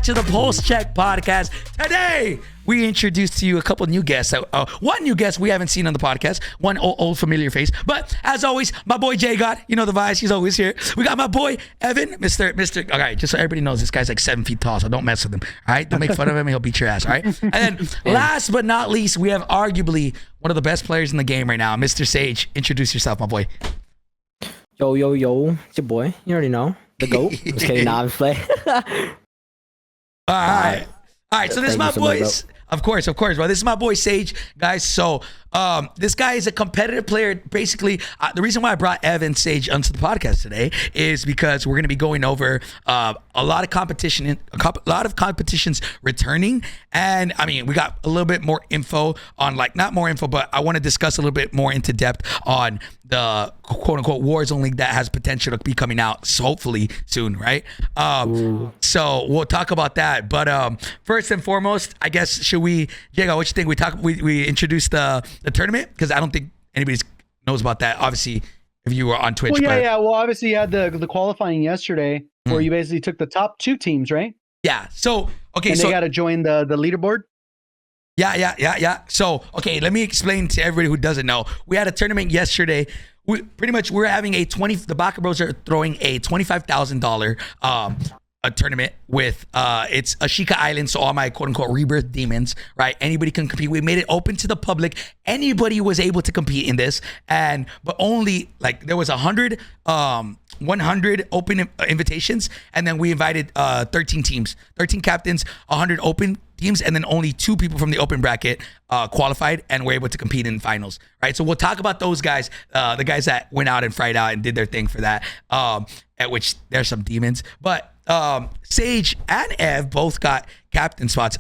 to the Pullze Check podcast. Today, we introduced to you a couple new guests. One new guest we haven't seen on the podcast, one old familiar face. But as always, my boy JGOD, you know the vibes, he's always here. We got my boy Evan, Mr. All right, just so everybody knows, this guy's like 7 feet tall, so don't mess with him. All right, don't make fun of him, he'll beat your ass. All right. And then last but not least, we have arguably one of the best players in the game right now, Mr. Sage. Introduce yourself, my boy. Yo, it's your boy. You already know. The GOAT. Just kidding, nah, I'm playing. All right. So this is my boys. Of course, bro. This is my boy Sage, guys. So this guy is a competitive player. Basically, the reason why I brought Evan Sage onto the podcast today is because we're going to be going over a lot of competition, a lot of competitions returning. And I mean, we got a little bit more info on, like, not more info, but I want to discuss a little bit more into depth on the quote unquote Warzone league that has potential to be coming out, so hopefully soon, right? So we'll talk about that. But first and foremost, I guess, should we, Jago, what you think? We introduced the tournament, because I don't think anybody knows about that. Obviously, if you were on Twitch. Well, yeah. Well, obviously, you had the qualifying yesterday, where you basically took the top 2 teams, right? Yeah. So okay, and they got to join the leaderboard. Yeah. So, okay, let me explain to everybody who doesn't know. We had a tournament yesterday. We're having the Baka Bros are throwing a $25,000 a tournament with it's Ashika Island, so all my quote unquote rebirth demons, right? Anybody can compete. We made it open to the public. Anybody was able to compete in this, but only, like, there was 100 open invitations, and then we invited 13 teams, 13 captains, 100 open teams, and then only 2 people from the open bracket qualified and were able to compete in finals, right? So we'll talk about those guys, the guys that went out and fried out and did their thing for that, at which there's some demons. But Sage and Ev both got captain spots.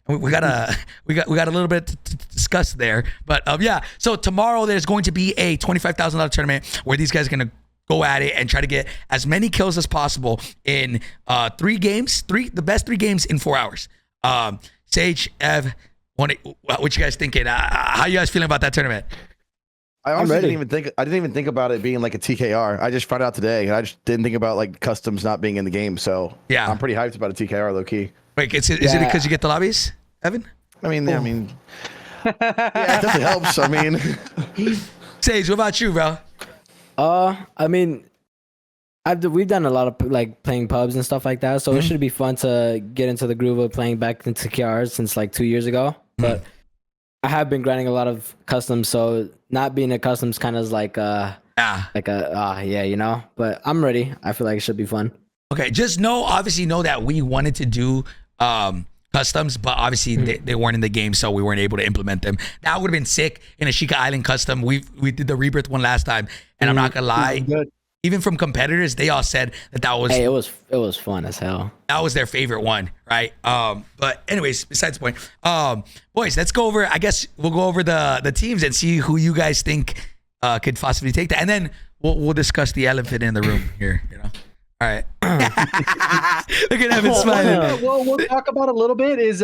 We got a little bit to discuss there, but yeah. So tomorrow there's going to be a $25,000 tournament where these guys are gonna go at it and try to get as many kills as possible in 3 games, the best 3 games in 4 hours. Sage, Ev, what you guys thinking? How you guys feeling about that tournament? I honestly didn't even think about it being like a TKR. I just found out today, and I just didn't think about, like, customs not being in the game. So yeah, I'm pretty hyped about a TKR, low key. Wait, is it because you get the lobbies, Evan? Yeah, it definitely helps. I mean, Sage, what about you, bro? I mean, we've done a lot of, like, playing pubs and stuff like that, so it should be fun to get into the groove of playing back into TKRs since like 2 years ago. But I have been grinding a lot of customs, so not being a customs kind of is like you know. But I'm ready. I feel like it should be fun. Okay, just obviously know that we wanted to do customs, but obviously they weren't in the game, so we weren't able to implement them. That would have been sick in a Ashika Island custom. We did the rebirth one last time, and I'm not gonna lie, even from competitors, they all said that was, hey, it was fun as hell. That was their favorite one, right? But anyways, besides the point, boys, let's go over. I guess we'll go over the teams and see who you guys think could possibly take that, and then we'll discuss the elephant in the room here. You know, all right. Look at Evan smiling. Well, we'll talk about a little bit is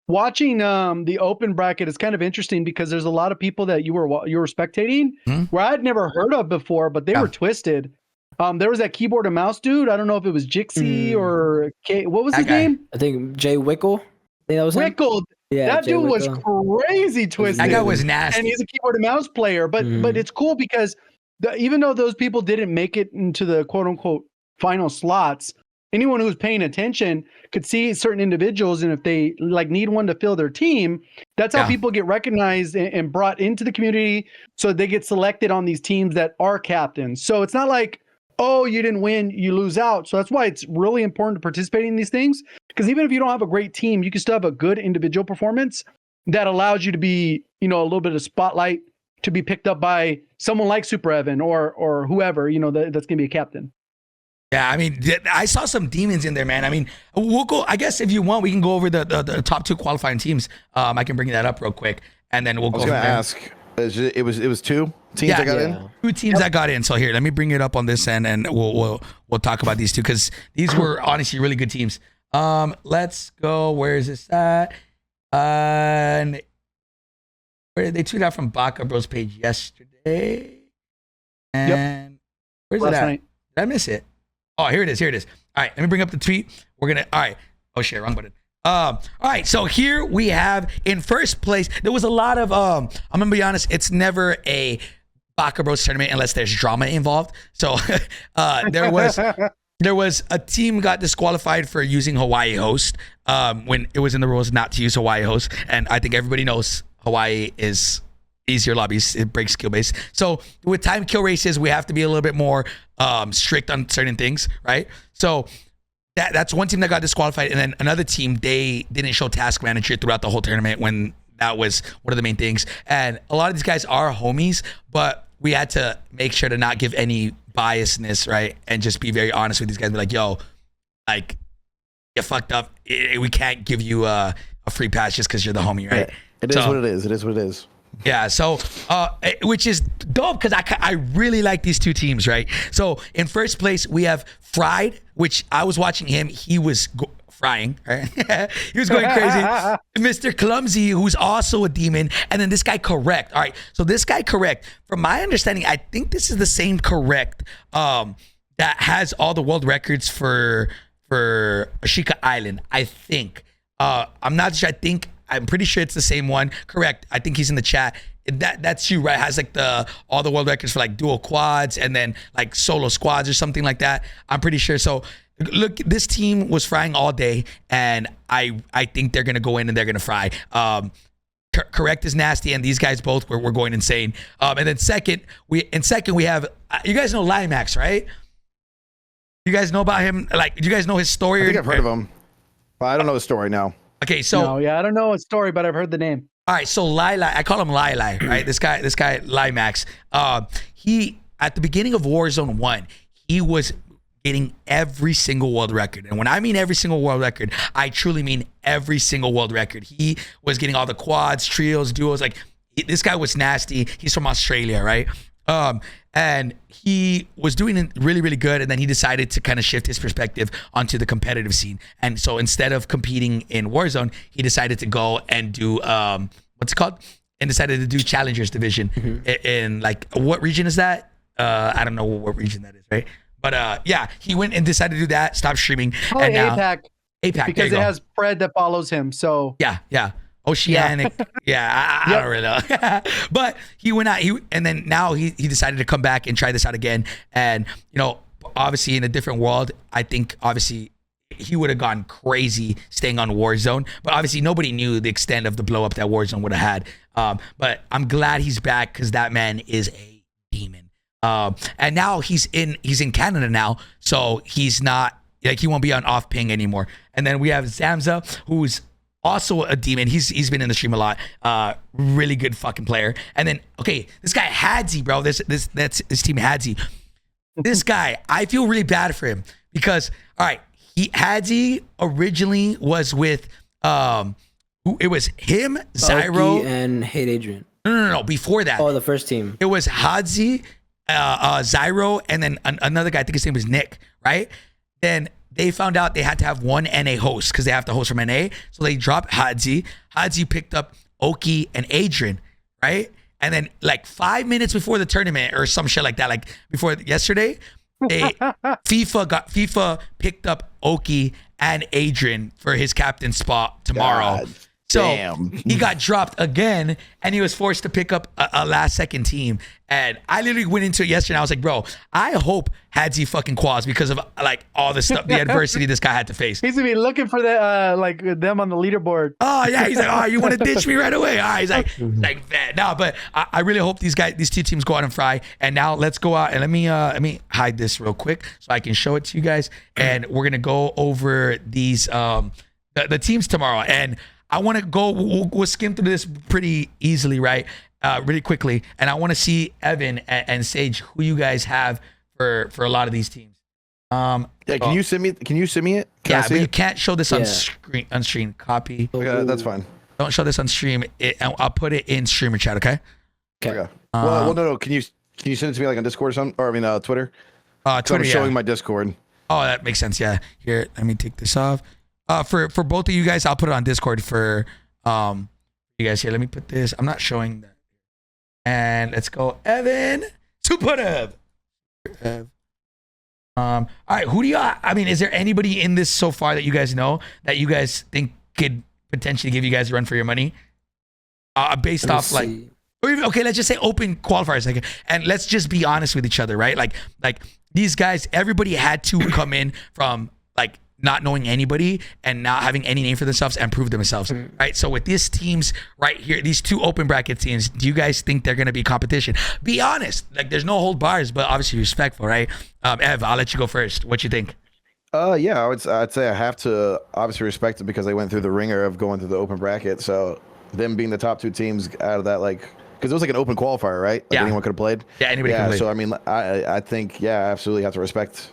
watching the open bracket is kind of interesting because there's a lot of people that you were spectating where I'd never heard of before, but they were twisted. There was that keyboard and mouse dude. I don't know if it was Jixie or what was his name? I think Jay Wickle. That was Wickle. Yeah, that Jay dude Wickle was crazy twisted. That guy was nasty, and he's a keyboard and mouse player. But it's cool because even though those people didn't make it into the quote unquote final slots, anyone who's paying attention could see certain individuals, and if they like need one to fill their team, that's how people get recognized and brought into the community, so they get selected on these teams that are captains. So it's not like, oh, you didn't win, you lose out. So that's why it's really important to participate in these things, because even if you don't have a great team, you can still have a good individual performance that allows you to be, a little bit of spotlight, to be picked up by someone like SuperEvan or whoever, that's gonna be a captain. Yeah, I mean, I saw some demons in there, man. I mean, we'll go. I guess if you want, we can go over the top 2 qualifying teams. I can bring that up real quick, and then we'll go. I was gonna ask. It was 2 teams that got in. 2 teams that got in. So here, let me bring it up on this end, and we'll talk about these 2 because these were honestly really good teams. Let's go. Where is this at? And where they tweeted out from Baka Bros page yesterday. And where's it at? Night. Did I miss it? Oh, here it is. All right, let me bring up the tweet. All right, Oh shit, wrong button. All right, so here we have in first place. There was a lot of I'm gonna be honest, it's never a Baka Bros tournament unless there's drama involved. So there was a team got disqualified for using Hawaii host when it was in the rules not to use Hawaii host, and I think everybody knows Hawaii is easier lobbies. It breaks skill base. So with time kill races, we have to be a little bit more strict on certain things, right? So that's one team that got disqualified, and then another team, they didn't show task manager throughout the whole tournament when that was one of the main things. And a lot of these guys are homies, but we had to make sure to not give any biasness, right? And just be very honest with these guys. Be like, yo, like, you fucked up. We can't give you a free pass just because you're the homie, right? It is what it is. It is what it is. Yeah, so which is dope because I really like these two teams, right? So in first place we have Fried, which I was watching him. He was frying, right? He was going crazy. Mr. Clumsy, who's also a demon, and then this guy Correct. All right, so this guy Correct, from my understanding, I think this is the same Correct that has all the world records for Ashika Island. I think. I'm not sure. I'm pretty sure it's the same one. Correct. I think he's in the chat. That's you, right? Has like all the world records for like dual quads and then like solo squads or something like that. I'm pretty sure. So look, this team was frying all day, and I think they're gonna go in and they're gonna fry. Correct is nasty, and these guys both were going insane. And then second we have you guys know Limax, right? You guys know about him? Like, do you guys know his story? I think I've heard of him, but I don't know the story now. Okay, so I don't know a story, but I've heard the name. All right, so Lila, I call him Lila, right? This guy Limax. He at the beginning of Warzone 1, he was getting every single world record. And when I mean every single world record, I truly mean every single world record. He was getting all the quads, trios, duos. Like, this guy was nasty. He's from Australia, right? And he was doing it really, really good. And then he decided to kind of shift his perspective onto the competitive scene. And so instead of competing in Warzone, he decided to go and do, what's it called? And decided to do Challengers Division in like, what region is that? I don't know what region that is, right? But yeah, he went and decided to do that, stop streaming. Probably and now, APAC, because it has Fred that follows him. So yeah. Oceanic. I don't really know. But he went out, and then now he decided to come back and try this out again. And, you know, obviously in a different world, I think obviously he would have gone crazy staying on Warzone. But obviously nobody knew the extent of the blow up that Warzone would have had. But I'm glad he's back because that man is a demon. And now he's in Canada now. So he's not, like, he won't be on off ping anymore. And then we have Zamza, who's also a demon. He's been in the stream a lot. Really good fucking player. And then, okay, this guy Hadzi, bro. That's his team Hadzi. This guy, I feel really bad for him because, all right, Hadzi originally was with it was him, Zyro, and Hate Adrian. No. Before that, the first team. It was Hadzi, Zyro, and then another guy. I think his name was Nick. Right? Then they found out they had to have one NA host because they have to host from NA. So they dropped Hadzi. Hadzi picked up Oki and Adrian, right? And then like 5 minutes before the tournament or some shit like that, like before yesterday, FIFA picked up Oki and Adrian for his captain spot tomorrow. God. So Damn. He got dropped again, and he was forced to pick up a last second team. And I literally went into it yesterday, and I was like, bro, I hope Hadzi fucking quads because of like all the stuff, the adversity this guy had to face. He's gonna be looking for the like them on the leaderboard. Oh yeah, he's like, oh, you want to ditch me right away? He's like that. No, but I really hope these two teams go out and fry. And now let's go out and let me hide this real quick so I can show it to you guys. And we're gonna go over these the teams tomorrow. And I want to go. We'll skim through this pretty easily, right? Really quickly, and I want to see Evan and Sage who you guys have for a lot of these teams. Yeah, can you send me it? Can yeah, but you can't show this on screen. Copy. Okay, that's fine. Don't show this on stream. I'll put it in streamer chat. Okay. Okay. Well, no. Can you send it to me like on Discord or something? Or I mean, Twitter. Twitter. I'm showing my Discord. Oh, that makes sense. Yeah. Here, let me take this off. For both of you guys, I'll put it on Discord for you guys here. Let me put this. I'm not showing that. And let's go, Evan. SuperEvan. All right, who do y'all? I mean, is there anybody in this so far that you guys know that you guys think could potentially give you guys a run for your money? Based off like, or even, okay, let's just say open qualifiers, like, and let's just be honest with each other, right? Like these guys, everybody had to come in from like not knowing anybody and not having any name for themselves and prove themselves, right? So with these teams right here, these two open bracket teams, do you guys think they're going to be competition? Be honest, like there's no hold bars, but obviously respectful, right? Ev, I'll let you go first. What you think? Yeah, I'd say I have to obviously respect it because they went through the ringer of going through the open bracket. So them being the top two teams out of that, like, because it was like an open qualifier, right? Like anyone could have played. Yeah, anybody could play. So I mean, I think I absolutely have to respect.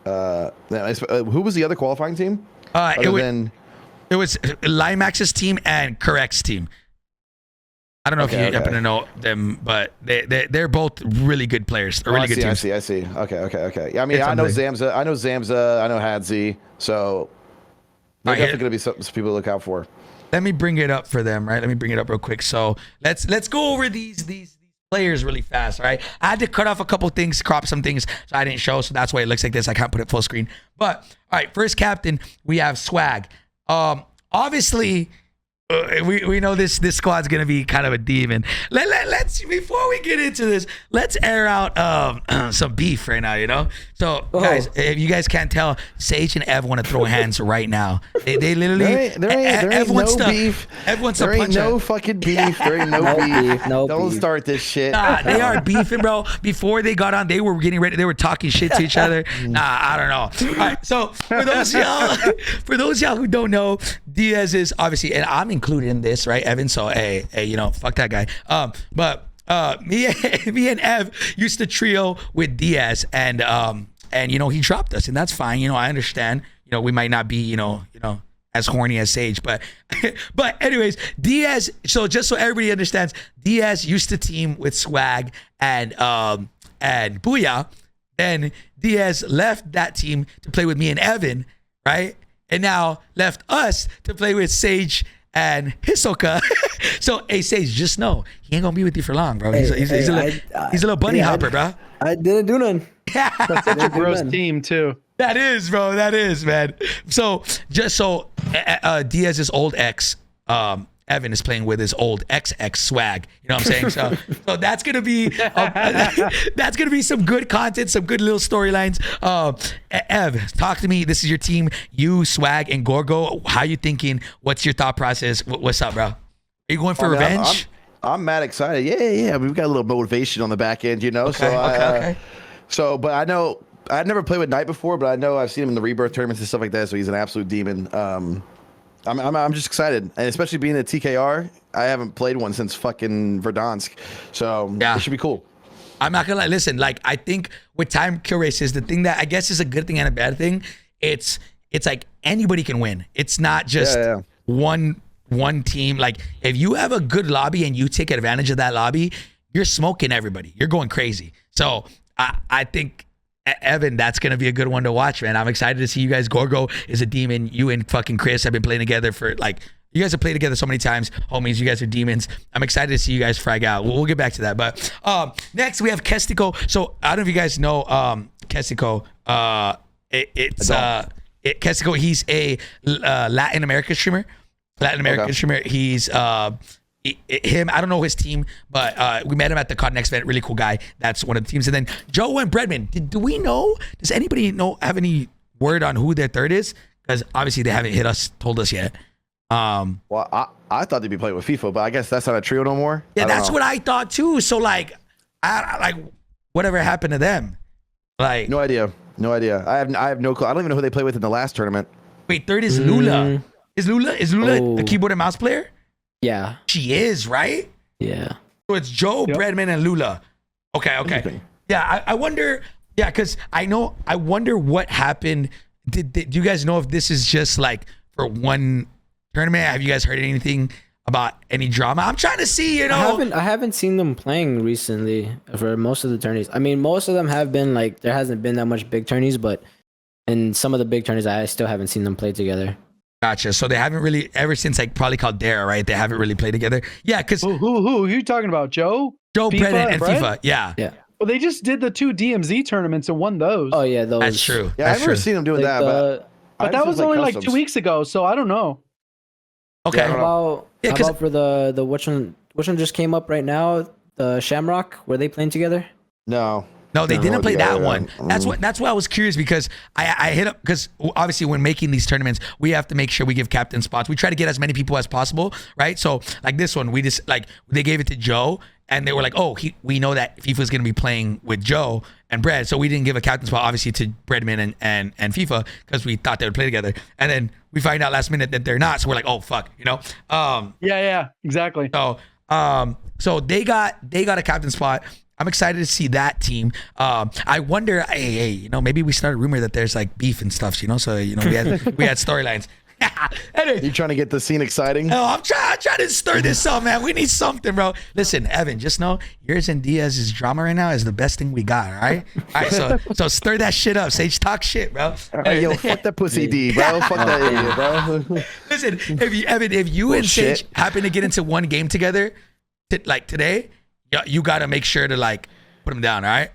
Who was the other qualifying team? It was Limax's team and Correct's team. I don't know if you happen to know them, but they're both really good players. They're really good teams. I see. Okay. Yeah, I mean, I know Zamza. I know Hadzi. So they're definitely going to be some people to look out for. Let me bring it up for them, right? Let me bring it up real quick. So let's go over these players really fast, right? I had to cut off a couple things, crop some things, so I didn't show. So that's why it looks like this. I can't put it full screen. But all right, first captain, we have Swag. Obviously, we know this squad's gonna be kind of a demon. Let's before we get into this, let's air out some beef right now. You know, so guys, if you guys can't tell, Sage and Ev want to throw hands right now. They literally there ain't no beef. Ev wants to there punch. There ain't no fucking beef. There ain't no beef. Don't start this shit. Nah, they are beefing, bro. Before they got on, they were getting ready. They were talking shit to each other. Nah, I don't know. All right, so for those y'all who don't know, Diaz is obviously, and I'm included in this, right, Evan? So hey, you know, fuck that guy. But me and Ev used to trio with Diaz, and you know, he dropped us, and that's fine. You know, I understand. You know, we might not be, you know, as horny as Sage, but anyways, Diaz. So just so everybody understands, Diaz used to team with Swag and Booyah. Then Diaz left that team to play with me and Evan, right? And now left us to play with Sage and Hisoka. So, hey, Sage, just know he ain't gonna be with you for long, bro. He's a little bunny hopper, bro. I didn't do none. That's such a gross team, too. That is, bro. That is, man. So, just so Diaz's old ex, Evan is playing with his old XX Swag. You know what I'm saying? So that's gonna be some good content, some good little storylines. Ev, talk to me. This is your team, you, Swag, and Gorgo. How you thinking? What's your thought process? What's up, bro? Are you going for revenge? I'm mad excited. Yeah. We've got a little motivation on the back end, you know. Okay. So, but I know I've never played with Knight before, but I know I've seen him in the Rebirth tournaments and stuff like that. So he's an absolute demon. I'm just excited, and especially being a TKR, I haven't played one since fucking Verdansk, so it should be cool. I'm not gonna lie. Listen, like I think with time kill races, the thing that I guess is a good thing and a bad thing, it's like anybody can win. It's not just one team. Like if you have a good lobby and you take advantage of that lobby, you're smoking everybody. You're going crazy. So I think, Evan, that's going to be a good one to watch, man. I'm excited to see you guys. Gorgo is a demon. You and fucking Chris have been playing together for like, you guys have played together so many times. Homies, you guys are demons. I'm excited to see you guys frag out. We'll get back to that. But next we have Kestico. So I don't know if you guys know Kestico. Kestico, he's a Latin American streamer. Streamer. He's him, I don't know his team, but we met him at the COD Next event. Really cool guy. That's one of the teams. And then Joe and Breadman. Do we know? Does anybody have any word on who their third is? Because obviously they haven't told us yet. Well, I thought they'd be playing with FIFA, but I guess that's not a trio no more. Yeah, that's what I thought too. So like, I whatever happened to them? Like, no idea. I have no clue. I don't even know who they played with in the last tournament. Wait, third is Lula. Is Lula a keyboard and mouse player? Yeah. She is, right? Yeah. So it's Joe, Breadman, and Lula. Okay. Yeah, I wonder. Yeah, because I wonder what happened. Did you guys know if this is just like for one tournament? Have you guys heard anything about any drama? I'm trying to see, you know. I haven't seen them playing recently for most of the tourneys. I mean, most of them have been like, there hasn't been that much big tourneys, but in some of the big tourneys, I still haven't seen them play together. Gotcha. So they haven't really, ever since like probably Caldera, right? They haven't really played together. Yeah, because who are you talking about? Joe, FIFA, Brett and FIFA. Yeah. Well, they just did the 2 DMZ tournaments and won those. Oh yeah, those. That's true. Yeah, I've never seen him doing that, But that was only like 2 weeks ago, so I don't know. Okay. Yeah, How Yeah, about 'cause- for the which one just came up right now? The Shamrock, were they playing together? No. No, they didn't play that one. That's That's why I was curious, because I hit up, because obviously when making these tournaments, we have to make sure we give captain spots. We try to get as many people as possible, right? So like this one, we just like, they gave it to Joe, and they were like, oh, we know that FIFA's going to be playing with Joe and Bread, so we didn't give a captain spot obviously to Breadman and FIFA, because we thought they would play together, and then we find out last minute that they're not, so we're like, oh fuck, you know. Yeah, exactly. So they got a captain spot. I'm excited to see that team. I wonder, hey, you know, maybe we start a rumor that there's like beef and stuff, you know. So we had storylines. Anyway, You trying to get the scene exciting? no, I'm trying to stir this up, man. We need something, bro. Listen, Evan, just know yours and Diaz's drama right now is the best thing we got. All right, so stir that shit up. Sage, talk shit, bro. Hey, yo, fuck that pussy D, bro. Fuck that idiot, bro. Listen, if you and Sage happen to get into one game together, like today, you got to make sure to like put him down. All right.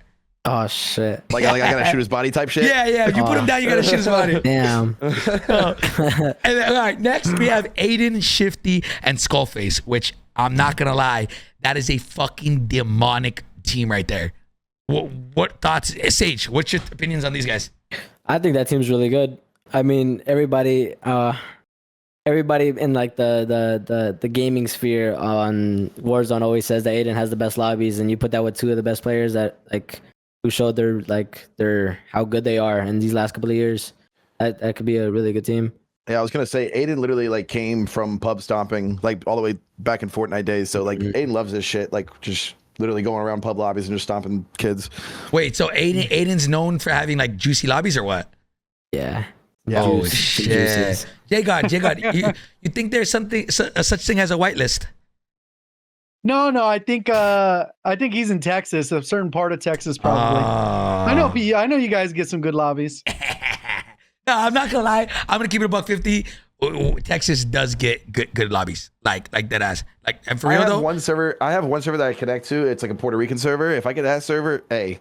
Oh shit! Like I gotta shoot his body type shit. Yeah. If you put him down, you gotta shoot his body. Damn. And then, all right, next we have Aiden, Shifty, and Skullface, which I'm not gonna lie, that is a fucking demonic team right there. What thoughts, Sage? What's your opinions on these guys? I think that team's really good. I mean, everybody in like the gaming sphere on Warzone always says that Aiden has the best lobbies, and you put that with 2 of the best players that like who showed their how good they are in these last couple of years. That could be a really good team. Yeah, I was gonna say Aiden literally like came from pub stomping like all the way back in Fortnite days. So like Aiden loves this shit. Like just literally going around pub lobbies and just stomping kids. Wait, so Aiden's known for having like juicy lobbies or what? Yeah. Oh Juice- shit! juices. JGOD, you think there's such thing as a whitelist? No, I think he's in Texas, a certain part of Texas, probably. I know you guys get some good lobbies. No, I'm not gonna lie. I'm gonna keep it $150. Texas does get good lobbies, like that ass. Like, and for real though, I have one server that I connect to. It's like a Puerto Rican server. If I get that server, hey,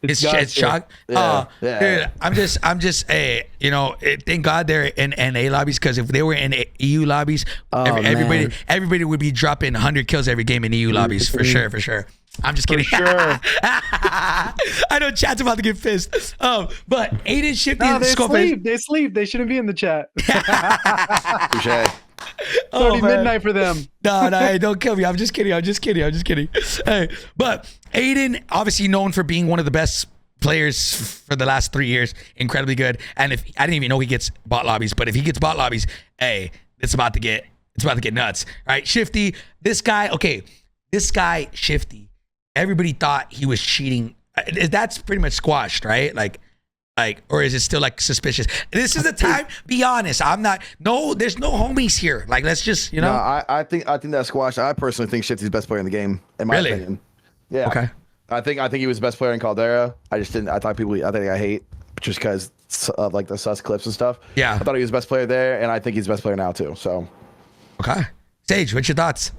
it's guys, shock. Yeah. Dude, I'm just, hey, you know, thank God they're in NA lobbies, because if they were in EU lobbies, man. everybody would be dropping 100 kills every game in EU lobbies for sure. I'm just kidding. Sure. I know chat's about to get pissed. But Aiden, Shifty, No, and they Skullface. sleep. They sleep. They shouldn't be in the chat. touche. It's already midnight for them. No, hey, don't kill me. I'm just kidding. Hey, but Aiden, obviously known for being one of the best players for the last 3 years, incredibly good. And if I didn't even know he gets bot lobbies, but if he gets bot lobbies, hey, it's about to get nuts. All right, Shifty, this guy, Shifty, everybody thought he was cheating. That's pretty much squashed, right? Like, or is it still like suspicious? This is the time. Be honest. There's no homies here. Like, let's just, you know. No, I think that's squashed. I personally think Shifty's the best player in the game, in my opinion. Yeah. Okay. I think he was the best player in Caldera. I think I hate just because of like the sus clips and stuff. Yeah. I thought he was the best player there, and I think he's the best player now too. So. Okay. Sage, what's your thoughts?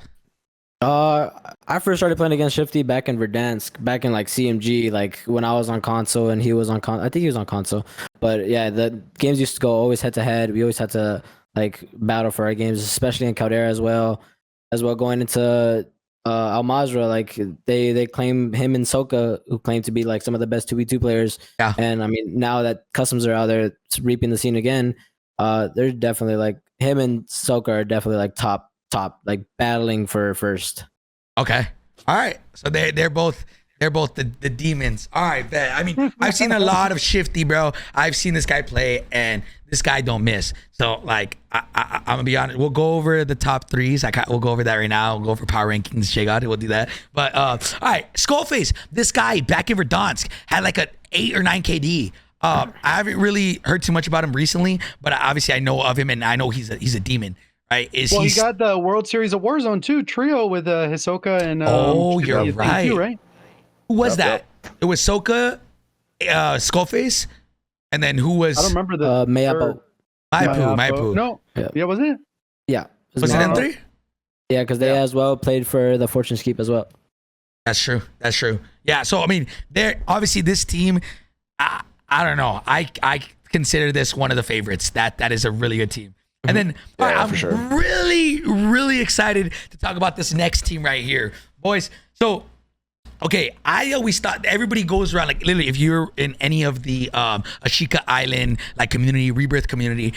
I first started playing against Shifty back in Verdansk, back in like CMG, like when I was on console and he was on I think he was on console. But yeah, the games used to go always head to head. We always had to like battle for our games, especially in Caldera as well. Going into Al Mazrah, like they claim him and Soka, who claim to be like some of the best 2v2 players. Yeah. And I mean, now that customs are out there reaping the scene again, they're definitely like him and Soka are definitely like top, like battling for first. Okay. All right. So they're both the demons. All right, bet. I mean, I've seen a lot of Shifty, bro. I've seen this guy play, and this guy don't miss. So like, I'm gonna be honest. We'll go over the top threes. We'll go over that right now. We'll go over power rankings. JGOD, we'll do that. But all right, Skullface. This guy back in Verdansk had like a 8 or 9 KD. I haven't really heard too much about him recently, but obviously I know of him, and I know he's a demon. Right? He got the World Series of Warzone too, trio with Hisoka and. You're right. Right. Who was that? It was Soka, Skullface, and then who was? I don't remember the Mayapo. Maipu. No. Yeah, was it? Yeah. Was it Mayapo. M3? Yeah, because they as well played for the Fortune's Keep as well. That's true. That's true. Yeah. So I mean, they're obviously this team. I don't know. I consider this one of the favorites. That is a really good team. And then I'm for sure. really excited to talk about this next team right here, boys. So, okay, I always thought everybody goes around like literally if you're in any of the Ashika Island like community, Rebirth community,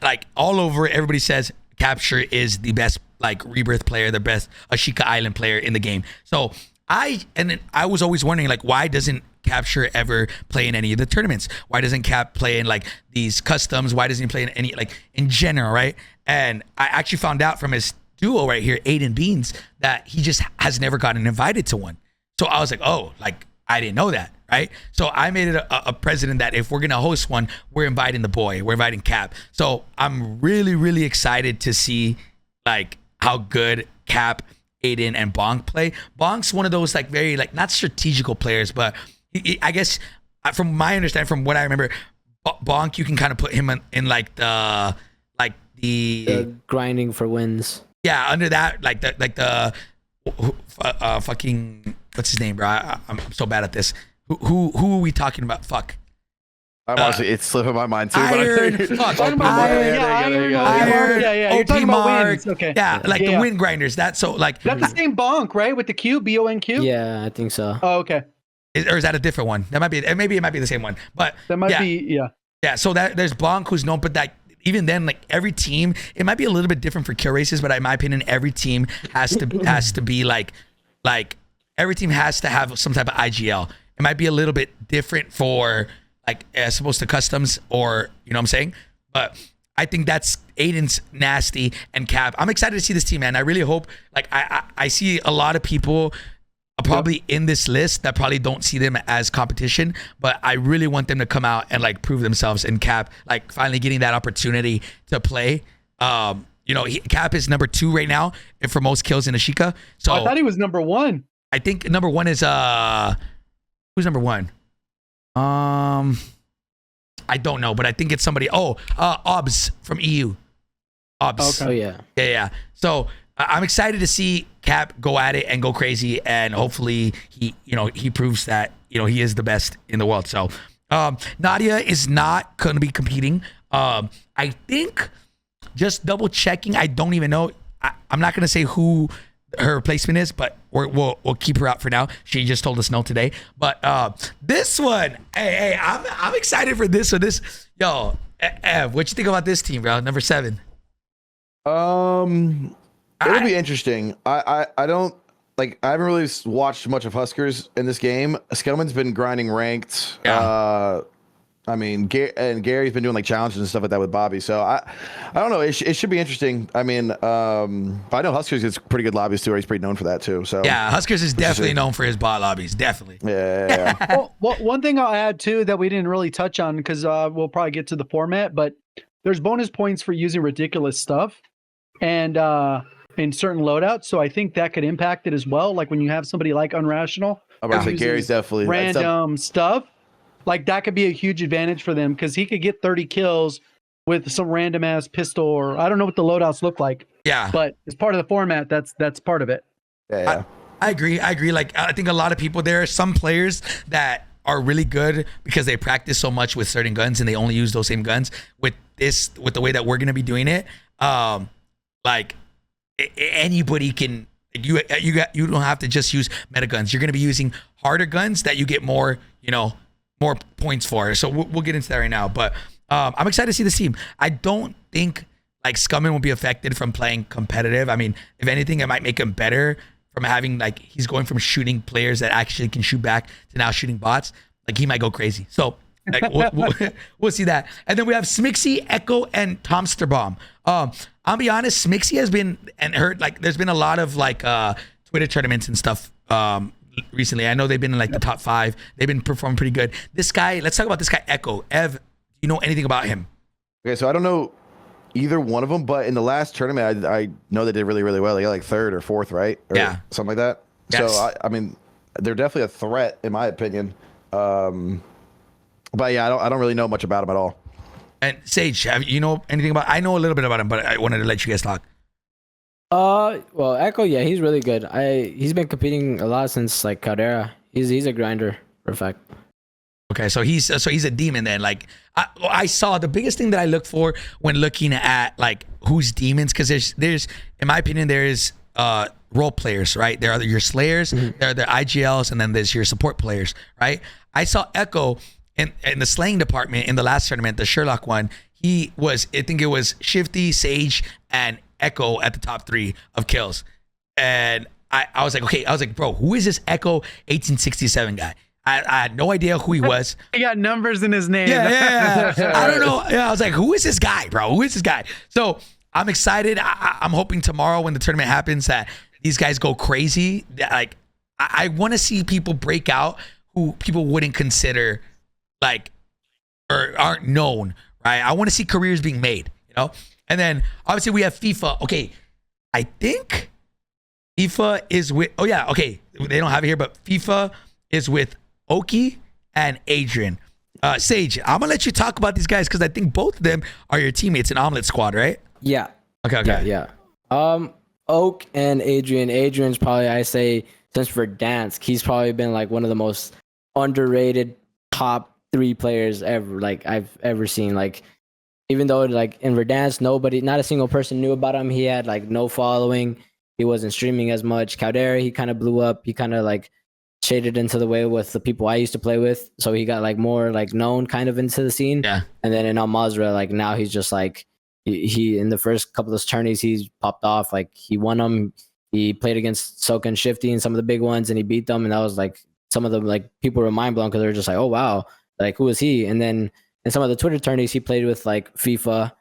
like all over, everybody says Capture is the best like Rebirth player, the best Ashika Island player in the game. So I was always wondering like why doesn't Capture ever play in any of the tournaments? Why doesn't Cap play in like these customs? Why doesn't he play in any like in general, right? And I actually found out from his duo right here, Aiden Beans, that he just has never gotten invited to one. So I was like, oh, like I didn't know that, right? So I made it a precedent that if we're gonna host one, we're inviting the boy, we're inviting Cap. So I'm really excited to see like how good Cap, Aiden, and Bonk play. Bonk's one of those like very like not strategical players, but I guess from my understanding, from what I remember, Bonk, you can kind of put him in like the grinding for wins. Yeah, under that like the fucking what's his name, bro? I'm so bad at this. Who are we talking about? Fuck. I'm honestly, it's slipping my mind too. Iron, fuck, Talking about Iron, yeah. You're talking about Mark. wins. Okay. Yeah, like the win grinders. That's so like. That's the same Bonk, right? With the Q, BONQ. Yeah, I think so. Oh, okay. Or is that a different one? That might be. Maybe it might be the same one. But That might be. Yeah. Yeah. So that there's Bonk who's known, but that even then, like every team, it might be a little bit different for kill races. But in my opinion, every team has to be like every team has to have some type of IGL. It might be a little bit different for like as opposed to customs, or you know what I'm saying. But I think that's Aiden's nasty and Cap. I'm excited to see this team, man. I really hope. Like I see a lot of people probably in this list that probably don't see them as competition, but I really want them to come out and like prove themselves, and Cap like finally getting that opportunity to play. You know, Cap is number 2 right now for most kills in Ashika. So I thought he was number 1. I think number 1 is who's number 1? I don't know, but I think it's somebody. Obs from EU. Obs. Okay. Oh yeah. Yeah. So I'm excited to see Cap go at it and go crazy, and hopefully he proves that he is the best in the world. So Nadia is not going to be competing. I think, just double checking, I don't even know. I'm not going to say who her replacement is, but we'll keep her out for now. She just told us no today. But this one, hey, I'm excited for this one. Yo, Ev, what you think about this team, bro? Number 7. It'll be interesting. I don't like. I haven't really watched much of Huskers in this game. Skellman's been grinding ranked. Yeah. I mean, Gary's been doing like challenges and stuff like that with Bobby. So I don't know. It should be interesting. I mean, but I know Huskers gets pretty good lobbies too. Or he's pretty known for that too. So yeah, Huskers is definitely known for his bot lobbies. Definitely. Yeah. Well, one thing I'll add too that we didn't really touch on, because we'll probably get to the format, but there's bonus points for using ridiculous stuff and in certain loadouts. So I think that could impact it as well. Like when you have somebody like Unrational, I'm about to say Gary's definitely random stuff. Like that could be a huge advantage for them, because he could get 30 kills with some random ass pistol, or I don't know what the loadouts look like. Yeah. But as part of the format, that's part of it. Yeah. I agree. Like I think a lot of people, there are some players that are really good because they practice so much with certain guns and they only use those same guns. With the way that we're gonna be doing it, like anybody can. You don't have to just use meta guns. You're gonna be using harder guns that you get more points for. So we'll get into that right now. But I'm excited to see this team. I don't think like Scummin will be affected from playing competitive. I mean, if anything, it might make him better from having like he's going from shooting players that actually can shoot back to now shooting bots. Like he might go crazy. So like we'll see that. And then we have Smixy, Echo, and Tomsterbaum. I'll be honest, Smixy has been and heard like there's been a lot of like Twitter tournaments and stuff recently. I know they've been in like the top 5. They've been performing pretty good. This guy, let's talk about this guy, Echo. Ev, do you know anything about him? Okay, so I don't know either one of them, but in the last tournament, I know they did really, really well. They got like 3rd or 4th, right? Or yeah, something like that. Yes. So I mean, they're definitely a threat in my opinion. But yeah, I don't really know much about him at all. And Sage, you know anything about? I know a little bit about him, but I wanted to let you guys talk. Well, Echo, yeah, he's really good. He's been competing a lot since like Caldera. He's a grinder for a fact. Okay, so he's a demon then. Like I saw the biggest thing that I look for when looking at like who's demons, because there's in my opinion there's role players, right? There are your slayers, there are the IGLs, and then there's your support players, right? I saw Echo in the slaying department in the last tournament, the Sherlock one. He was, I think it was Shifty, Sage, and Echo at the top 3 of kills. And I was like, okay, I was like, bro, who is this Echo 1867 guy? I had no idea who he was. He got numbers in his name. Yeah. I don't know. Yeah, I was like, who is this guy, bro? Who is this guy? So I'm excited. I'm hoping tomorrow when the tournament happens that these guys go crazy. Like, I want to see people break out who people wouldn't consider like or aren't known, right? I want to see careers being made, you know? And then obviously we have FIFA. Okay, I think FIFA is with, oh yeah, okay. They don't have it here, but FIFA is with Oki and Adrian. Sage, I'm gonna let you talk about these guys because I think both of them are your teammates in Omelet Squad, right? Yeah. Okay. Yeah. Oak and Adrian. Adrian's probably, I say, since Verdansk, he's probably been like one of the most underrated top 3 players ever, like I've ever seen. Like, even though like in Verdansk, not a single person knew about him. He had like no following. He wasn't streaming as much. Caldera, he kind of blew up. He kind of like shaded into the way with the people I used to play with. So he got like more like known kind of into the scene. Yeah. And then in Al Mazrah, like now he's just like, he in the first couple of tourneys, he's popped off. Like he won them. He played against Soka and Shifty and some of the big ones and he beat them. And that was like, some of them, like people were mind blown because they were just like, oh wow, like who is he? And then in some of the Twitter tourneys, he played with like FIFA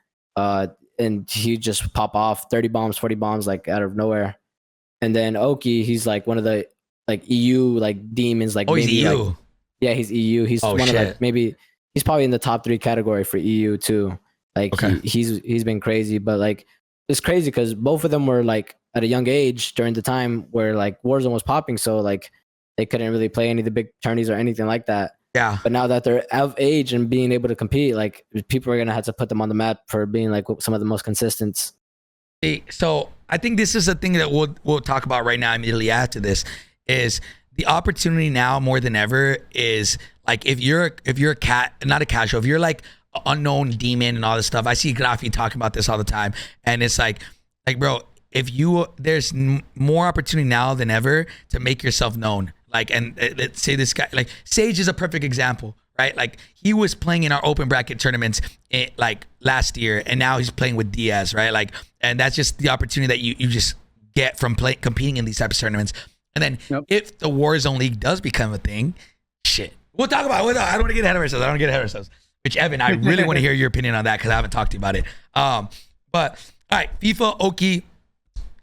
and he just pop off 30 bombs, 40 bombs, like out of nowhere. And then Oki, he's like one of the like EU like demons, like he's EU. Like, yeah, he's EU. He's one of like maybe he's probably in the top 3 category for EU too. Like he's been crazy, but like it's crazy because both of them were like at a young age during the time where like Warzone was popping, so like they couldn't really play any of the big tourneys or anything like that. Yeah. But now that they're of age and being able to compete, like people are gonna have to put them on the map for being like some of the most consistent. So I think this is a thing that we'll talk about right now immediately after this is the opportunity now more than ever is like if you're a cat, not a casual, if you're like an unknown demon and all this stuff. I see Graphy talking about this all the time, and it's like bro, if you there's more opportunity now than ever to make yourself known. Like, and let's say this guy, like Sage is a perfect example, right? Like he was playing in our open bracket tournaments like last year, and now he's playing with Diaz, right? Like, and that's just the opportunity that you just get from competing in these types of tournaments. And then if the Warzone League does become a thing, shit, we'll talk about it. I don't want to get ahead of ourselves. Which Evan, I really want to hear your opinion on that because I haven't talked to you about it. But all right, FIFA, Oki,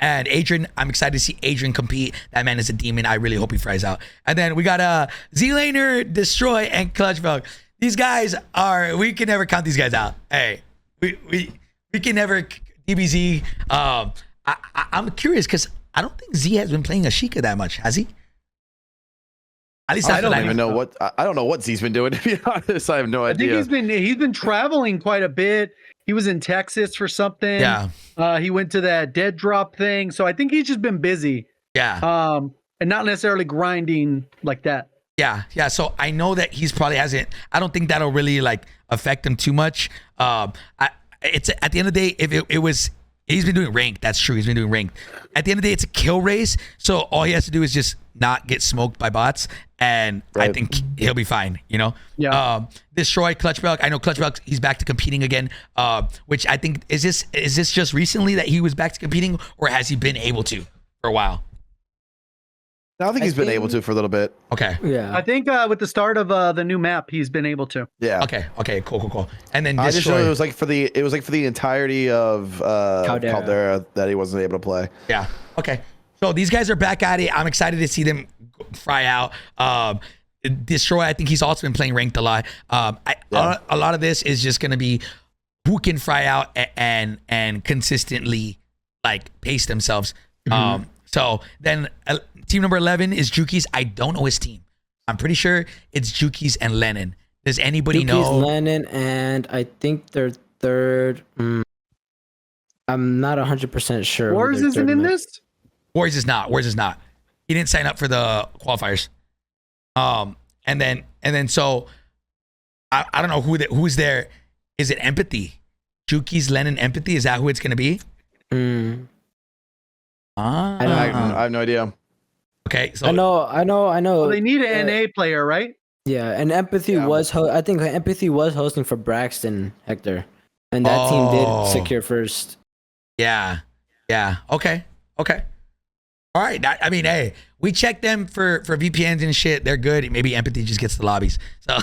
and Adrian. I'm excited to see Adrian compete. That man is a demon. I really hope he fries out. And then we got Z-Laner, Destroy, and Clutchbug. These guys are, we can never count these guys out. Hey, we can never, DBZ. I'm curious because I don't think Z has been playing Ashika that much, has he? At least I don't even know what I don't know what Z's been doing, to be honest. I have no idea. I think he's been traveling quite a bit. He was in Texas for something. Yeah. He went to that dead drop thing. So I think he's just been busy. Yeah. And not necessarily grinding like that. Yeah. So I know that he's probably hasn't. I don't think that'll really like affect him too much. It's at the end of the day, if it was, he's been doing ranked. That's true. He's been doing ranked. At the end of the day, it's a kill race. So all he has to do is just not get smoked by bots. And I think he'll be fine, you know? Yeah. Destroy Clutchbug. I know Clutchbug, he's back to competing again. Which I think, is this just recently that he was back to competing, or has he been able to for a while? I think he's been able to for a little bit. Okay. Yeah. I think with the start of the new map, he's been able to. Yeah. Okay. Cool. And then I just know Destroy. it was like for the entirety of Caldera that he wasn't able to play. Yeah. Okay. So these guys are back at it. I'm excited to see them fry out. Destroy, I think he's also been playing ranked a lot. A lot of this is just going to be who can fry out and consistently like pace themselves. So then team number 11 is Juki's. I don't know his team. I'm pretty sure it's Juki's and Lennon. Does anybody know? Lennon, and I think they're third. I'm not 100% sure. Wars isn't in this? Warriors is not. Warriors is not. He didn't sign up for the qualifiers. And then so I don't know who's there. Is it Empathy? Juki's Lennon Empathy? Is that who it's gonna be? I have no idea. Okay, so I know. Well, they need an NA player, right? Yeah, and Empathy was. I think Empathy was hosting for Braxton, Hector, and that team did secure first. Yeah. Okay. All right. I mean, hey, we checked them for VPNs and shit. They're good. Maybe Empathy just gets the lobbies. So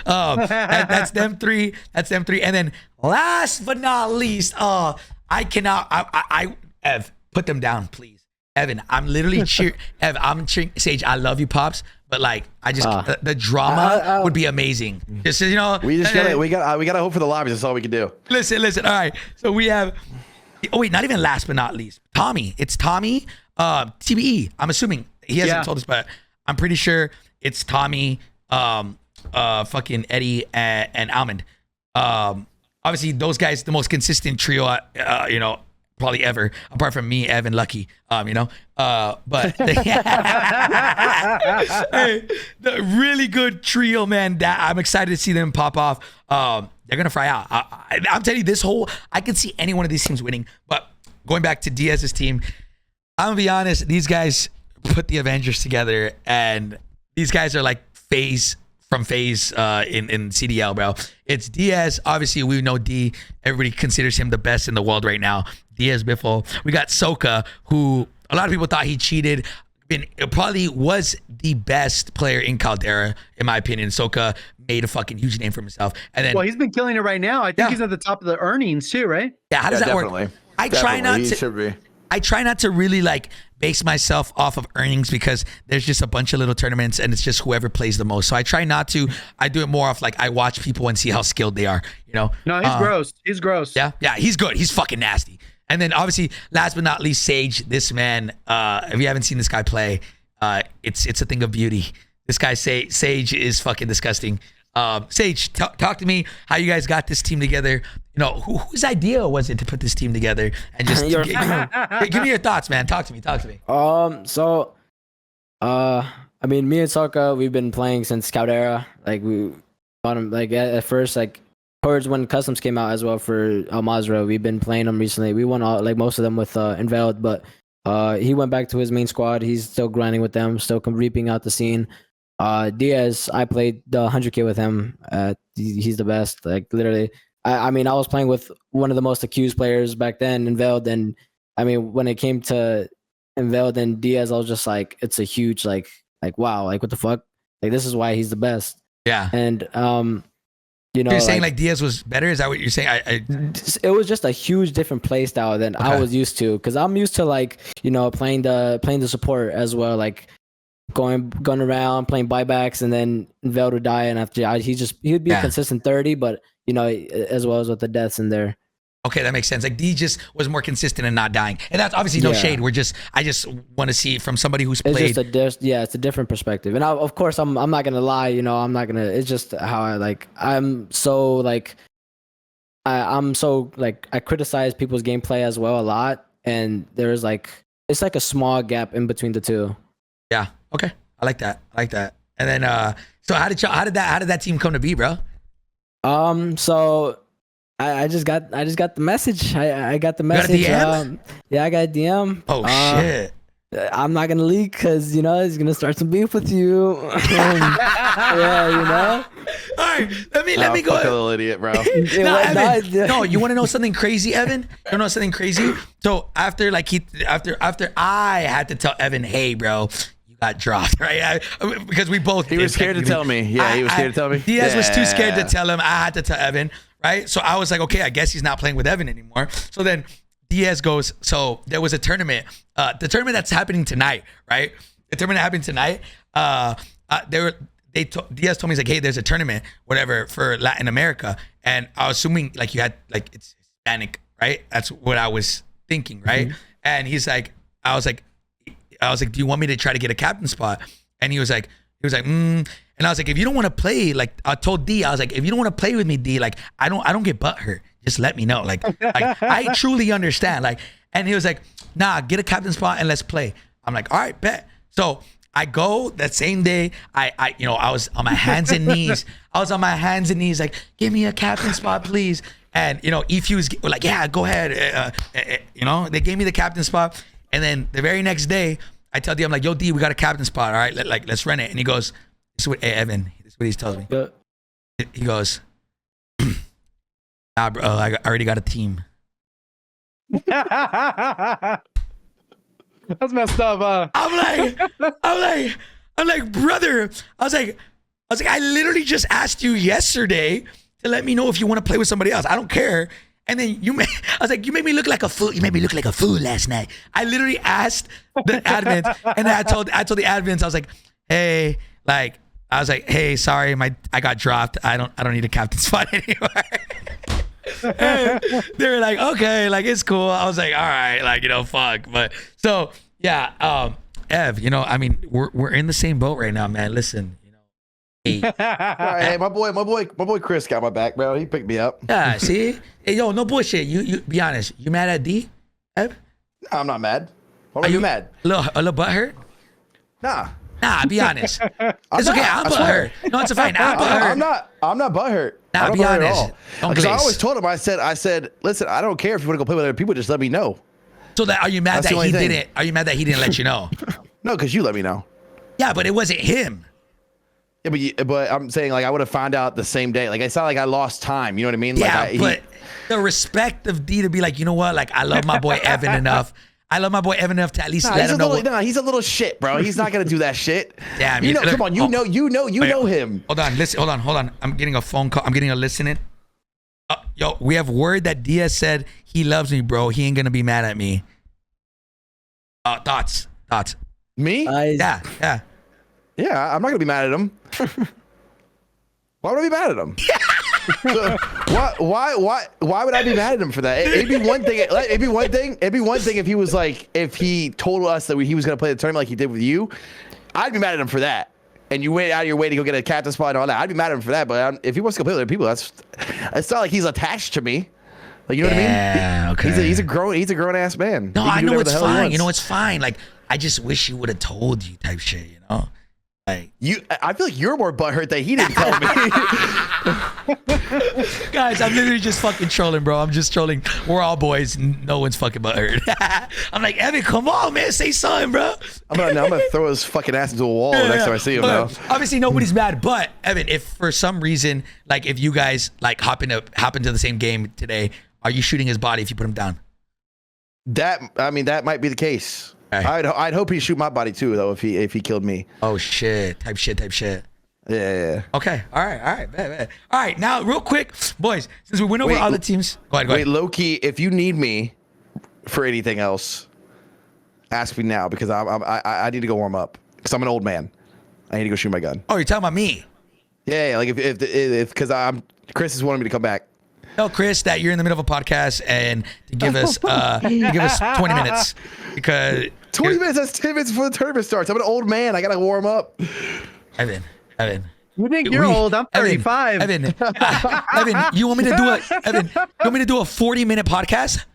that's them three. And then last but not least, I cannot. Ev, put them down, please. Evan, I'm literally cheering. Ev, I'm cheering. Sage, I love you, pops. But like, I just the drama would be amazing. Just you know, we gotta hope for the lobbies. That's all we can do. Listen. All right. So we have. Oh wait, not even last but not least, Tommy. It's Tommy. TBE. I'm assuming he hasn't told us, but I'm pretty sure it's Tommy. Fucking Eddie and Almond. Obviously those guys, the most consistent trio. You know. Probably ever, apart from me, Evan, Lucky, but hey, the really good trio, man. I'm excited to see them pop off. They're gonna fry out. I'm telling you, I can see any one of these teams winning. But going back to Diaz's team, I'm gonna be honest. These guys put the Avengers together, and these guys are like FaZe from FaZe in CDL, bro. It's Diaz. Obviously, we know D. Everybody considers him the best in the world right now. Diaz Biffle. We got Soka, who a lot of people thought he cheated. Probably was the best player in Caldera, in my opinion. Soka made a fucking huge name for himself. And then, well, he's been killing it right now. I think he's at the top of the earnings too, right? Yeah, how does that work? I try not to really like base myself off of earnings because there's just a bunch of little tournaments and it's just whoever plays the most. So I try not to. I do it more off like I watch people and see how skilled they are. You know? No, he's gross. He's gross. Yeah, he's good. He's fucking nasty. And then obviously, last but not least, Sage. This man, if you haven't seen this guy play, it's a thing of beauty. This guy, Sage, is fucking disgusting. Sage, talk to me how you guys got this team together. You know, whose idea was it to put this team together? And just give me your thoughts, man. Talk to me. So, I mean, me and Soka, we've been playing since Caldera. Like we bought him. Like at first, like. Towards when customs came out as well for Al Mazrah, we've been playing them recently. We won most of them with Invalid, but he went back to his main squad. He's still grinding with them, still reaping out the scene. Diaz, I played the 100K with him. He's the best. Like literally, I mean, I was playing with one of the most accused players back then, Invalid, and I mean, when it came to Invalid and Diaz, I was just like, it's a huge like wow, like what the fuck? Like this is why he's the best. Yeah. And you know, you're saying like Diaz was better? Is that what you're saying? It was just a huge different play style than I was used to, because I'm used to like, you know, playing the support as well, like going around playing buybacks, and then Veld would die, and after he'd be a consistent 30, but you know, as well as with the deaths in there. Okay, that makes sense. Like D just was more consistent and not dying, and that's obviously no shade. I just want to see it from somebody who's played. It's a different perspective, and of course, I'm not gonna lie. You know, I'm not gonna. It's just how I criticize people's gameplay as well a lot, and there's like it's like a small gap in between the two. Yeah. Okay. I like that. And then, so how did that team come to be, bro? So. I just got the message. I got the message. You got a DM? Yeah, I got a DM. Oh shit! I'm not gonna leak because you know he's gonna start some beef with you. Yeah, you know. All right, let me go. Fuck a little idiot, bro. Evan, no, you want to know something crazy, Evan? You want to know something crazy? So after I had to tell Evan, hey, bro. Got dropped, right? Because we both. He was scared to tell me. Yeah, he was scared to tell me. Diaz was too scared to tell him. I had to tell Evan, right? So I was like, okay, I guess he's not playing with Evan anymore. So then Diaz goes. So there was a tournament. The tournament that's happening tonight, right? The tournament that happened tonight. Diaz told me, he's like, hey, there's a tournament, whatever, for Latin America, and I was assuming like you had like it's Hispanic, right? That's what I was thinking, right? Mm-hmm. And he's like, I was like, do you want me to try to get a captain spot? And he was like, And I was like, if you don't want to play, like I told D, I was like, if you don't want to play with me, D, like I don't get butthurt. just let me know. Like I truly understand. Like, and he was like, nah, get a captain spot and let's play. I'm like, all right, bet. So I go that same day. I was on my hands and knees. Like, give me a captain spot, please. And EFU's were like, yeah, go ahead. They gave me the captain spot. And then the very next day, I tell D, I'm like, yo, D, we got a captain spot. All right, let's run it. And he goes, this is what Evan. This is what he's telling me. He goes, nah, bro, I already got a team. That's messed up. I'm like, brother. I was like, I literally just asked you yesterday to let me know if you want to play with somebody else. I don't care. And then you made me look like a fool. You made me look like a fool last night. I literally asked the admins, and then I told the admins, I was like, hey, sorry, I got dropped. I don't need a captain spot anymore. And they were like, okay, like it's cool. I was like, all right, like fuck. But so yeah, Ev, I mean, we're in the same boat right now, man. Listen, hey, hey, my boy Chris got my back, bro. He picked me up. Yeah, see, hey, yo, no bullshit. You be honest. You mad at D, Ev? No, I'm not mad. Why are you mad? A little butthurt? Nah, be honest. It's okay. I'm butthurt. No, it's fine. I'm butthurt. I'm not butthurt. Nah, be honest. Because I always told him, I said, listen, I don't care if you want to go play with other people, just let me know. So are you mad that he didn't? Are you mad that he didn't let you know? No, because you let me know. Yeah, but it wasn't him. Yeah, but I'm saying like I would have found out the same day. Like it's not like I lost time. You know what I mean? Yeah, but the respect of D to be like, you know what? Like I love my boy Evan enough. I love my boy Evan enough to at least let him know. He's a little shit, bro. He's not gonna do that shit. Damn, come on, you know him. Hold on. I'm getting a phone call. I'm getting a listening. Yo, we have word that Diaz said he loves me, bro. He ain't gonna be mad at me. Thoughts. Me? Yeah. Yeah, I'm not gonna be mad at him. Why would I be mad at him? So, why would I be mad at him for that? It'd be one thing. It'd be one thing if he was like, if he told us that he was gonna play the tournament like he did with you. I'd be mad at him for that. And you went out of your way to go get a captain spot and all that. I'd be mad at him for that. But if he wants to go play with other people, it's not like he's attached to me. Like, you know what I mean? Yeah, okay. He's a grown ass man. No, I know it's fine. It's fine. Like, I just wish he would have told you type shit, Like I feel like you're more butthurt that he didn't tell me. Guys, I'm literally just fucking trolling, bro. I'm just trolling. We're all boys. No one's fucking butthurt. I'm like, Evan, come on, man. Say something, bro. I'm gonna throw his fucking ass into a wall next time I see him, though. Obviously, nobody's mad. But, Evan, if for some reason, like, if you guys, like, hop into the same game today, are you shooting his body if you put him down? That might be the case. Okay. I'd hope he'd shoot my body too, though, if he killed me. Oh shit! Type shit. Yeah. Okay. All right. Bet. All right. Now, real quick, boys, since we went over all the teams, go ahead. Wait, Loki, if you need me for anything else, ask me now because I need to go warm up because I'm an old man. I need to go shoot my gun. Oh, you're talking about me? Yeah. Like if because Chris is wanting me to come back. Tell Chris that you're in the middle of a podcast and to give us 20 minutes because 20 minutes. That's 10 minutes before the tournament starts. I'm an old man. I gotta warm up. Evan. You think you're old? I'm 35. Evan, you want me to do a 40-minute podcast?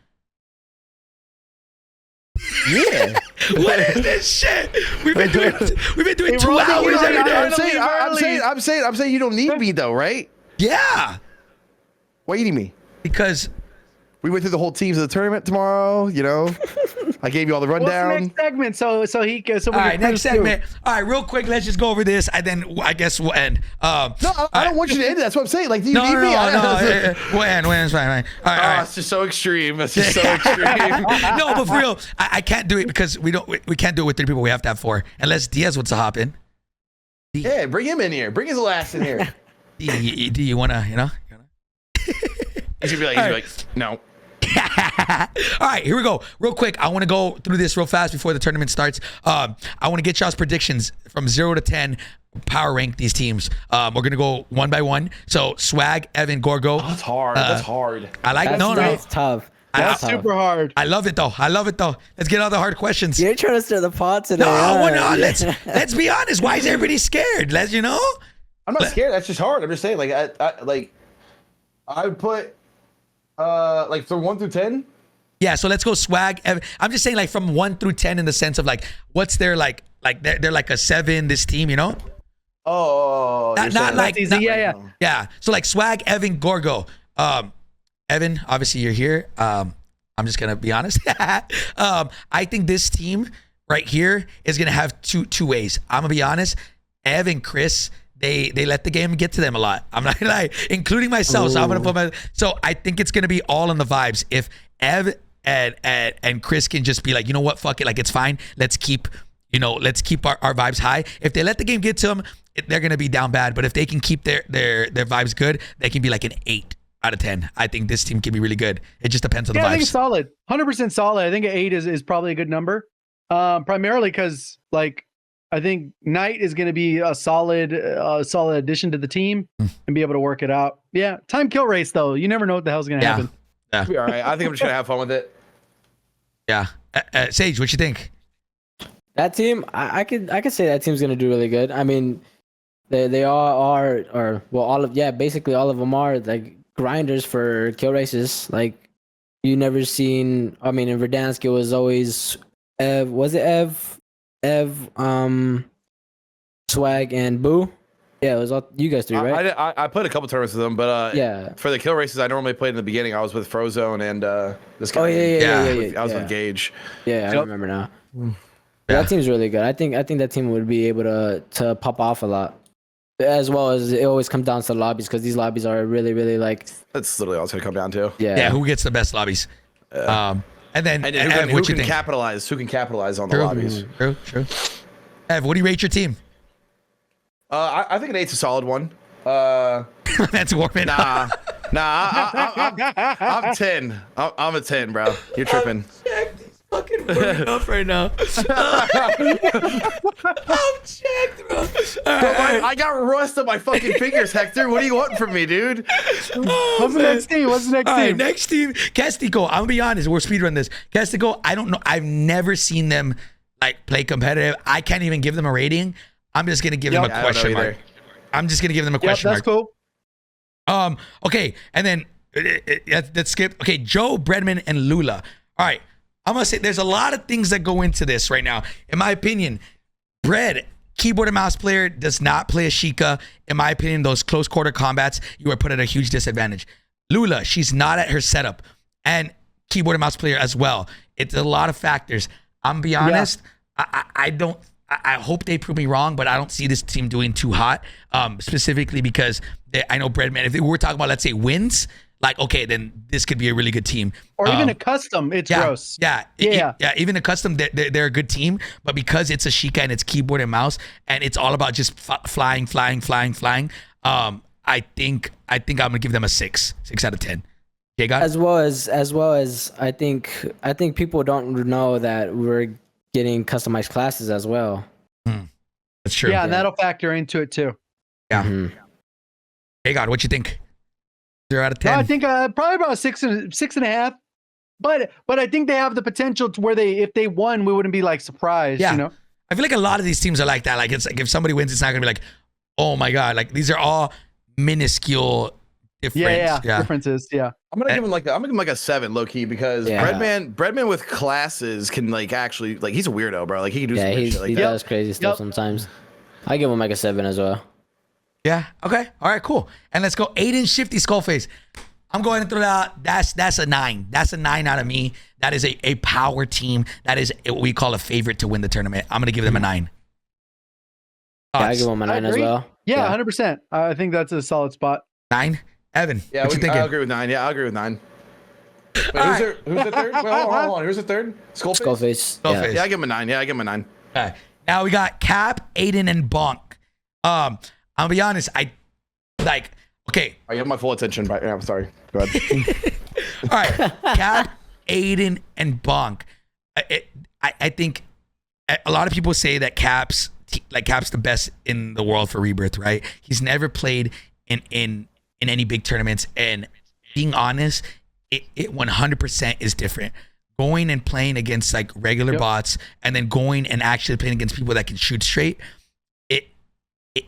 Yeah. What is this shit? We've been doing 2 hours every day. I'm saying you don't need me though, right? Yeah. Why you need me? Because we went through the whole teams of the tournament tomorrow. I gave you all the rundown. What's the next segment? So all right, next segment. All right, real quick, let's just go over this, and then I guess we'll end. No, I don't want you to end it. That's what I'm saying. Like, do you need me? No. We'll end. It's fine. All right. It's just so extreme. It's just so extreme. No, but for real, I can't do it because we can't do it with 3 people. We have to have 4, unless Diaz wants to hop in. Yeah, bring him in here. Bring his ass in here. Do you want to? He's gonna be like, no. All right, here we go. Real quick, I want to go through this real fast before the tournament starts. I want to get y'all's predictions from 0 to 10. Power rank these teams. We're gonna go 1 by 1. So Swag, Evan, Gorgo. That's hard. That's hard. I like That's tough. That's super hard. I love it though. Let's get all the hard questions. You're trying to stir the pot today. No. Let's be honest. Why is everybody scared? I'm not scared. That's just hard. I'm just saying, like, I would put Like from 1 through 10. Yeah, so let's go swag. I'm just saying like from 1 through 10 in the sense of like what's their like they're like a 7, this team, you know? Oh, Not like easy. Yeah. So like swag, Evan, Gorgo. Evan, obviously you're here. I'm just gonna be honest. I think this team right here is gonna have two ways. I'm gonna be honest. Ev and Chris, they let the game get to them a lot. I'm not like including myself. So I'm gonna put so I think it's gonna be all in the vibes. If Ev and Chris can just be like, you know what, fuck it, like it's fine. Let's keep our vibes high. If they let the game get to them, they're gonna be down bad. But if they can keep their vibes good, they can be like an 8 out of 10. I think this team can be really good. It just depends on the vibes. I think it's solid. 100% solid. I think an 8 is probably a good number. Primarily because like I think Knight is going to be a solid addition to the team and be able to work it out. Yeah, time kill race though. You never know what the hell's going to happen. Yeah. All right. I think I'm just gonna have fun with it. Yeah. Sage, what you think? That team, I could say that team's gonna do really good. I mean, they all are, or well, basically all of them are like grinders for kill races. Like you never seen. I mean, in Verdansk it was always Ev. Was it Ev, Swag, and Boo? Yeah, it was all you guys 3, right? I played a couple tournaments with them, but yeah. For the kill races, I normally played in the beginning. I was with Frozone and this guy. Oh yeah. I was with Gage. Yeah, I remember now. Yeah. That team's really good. I think that team would be able to pop off a lot, as well as it always comes down to the lobbies because these lobbies are really, really like. That's literally all it's gonna come down to. Yeah. Who gets the best lobbies? And then who can capitalize? Who can capitalize on the lobbies? True. Ev, what do you rate your team? I think an 8's a solid one. That's warming. Nah. I'm 10. I'm a 10, bro. You're tripping. Fucking burning up right now. I'm checked, bro. I got rust on my fucking fingers, Hector. What do you want from me, dude? What's the next team? What's the next team? Next team, Castigo. I'm gonna be honest. We're speedrun this. Castigo. I don't know. I've never seen them like play competitive. I can't even give them a rating. I'm just gonna give them a question mark. I'm just gonna give them a question mark. That's cool. Okay, and then let's skip. Okay, Joe, Bredman, and Lula. All right. I'm gonna say there's a lot of things that go into this right now. In my opinion, Bred, keyboard and mouse player, does not play a Sheikah. In my opinion, those close quarter combats, you are put at a huge disadvantage. Lula, she's not at her setup. And keyboard and mouse player as well. It's a lot of factors. I'm gonna be honest, I hope they prove me wrong, but I don't see this team doing too hot. Specifically because I know Bredman, if we were talking about, let's say, wins, like, okay, then this could be a really good team. Or even a custom, it's gross. Yeah. Even a custom, they're a good team. But because it's a Sheikah and it's keyboard and mouse, and it's all about just flying. I think I'm gonna give them a 6 out of 10. JGOD? As well as I think people don't know that we're getting customized classes as well. That's true. Yeah, and that'll factor into it too. Yeah. JGOD, what you think? 0 out of 10. No, I think probably about 6.5. But I think they have the potential to where if they won, we wouldn't be like surprised. Yeah. You know? I feel like a lot of these teams are like that. Like it's like if somebody wins, it's not gonna be like, oh my god. Like these are all minuscule difference. Yeah. Differences. Yeah. I'm gonna give him like a 7 low key because Bredman with classes can like actually like he's a weirdo, bro. Like he can do some shit like he that. does crazy stuff sometimes. I give him like a 7 as well. Yeah. Okay. All right. Cool. And let's go. Aiden Shifty Skullface. I'm going to throw that. That's a 9. That's a 9 out of me. That is a power team. That is what we call a favorite to win the tournament. I'm gonna give them a 9. Yeah, I give him a 9 as well. Yeah, 100%. I think that's a solid spot. 9. Evan. Yeah, what you thinking? I agree with 9. Yeah, I agree with 9. Wait, who's the third? Wait, hold on. Who's the third? Skullface. Yeah, I give him a 9. Yeah, I give him a 9. All right. Now we got Cap, Aiden, and Bonk. I'll be honest. I like. Okay. I have my full attention. Right now. I'm sorry. Go ahead. All right. Cap, Aiden, and Bonk. I think a lot of people say that Cap's the best in the world for Rebirth. Right? He's never played in any big tournaments, and being honest, it 100% is different. Going and playing against like regular bots, and then going and actually playing against people that can shoot straight.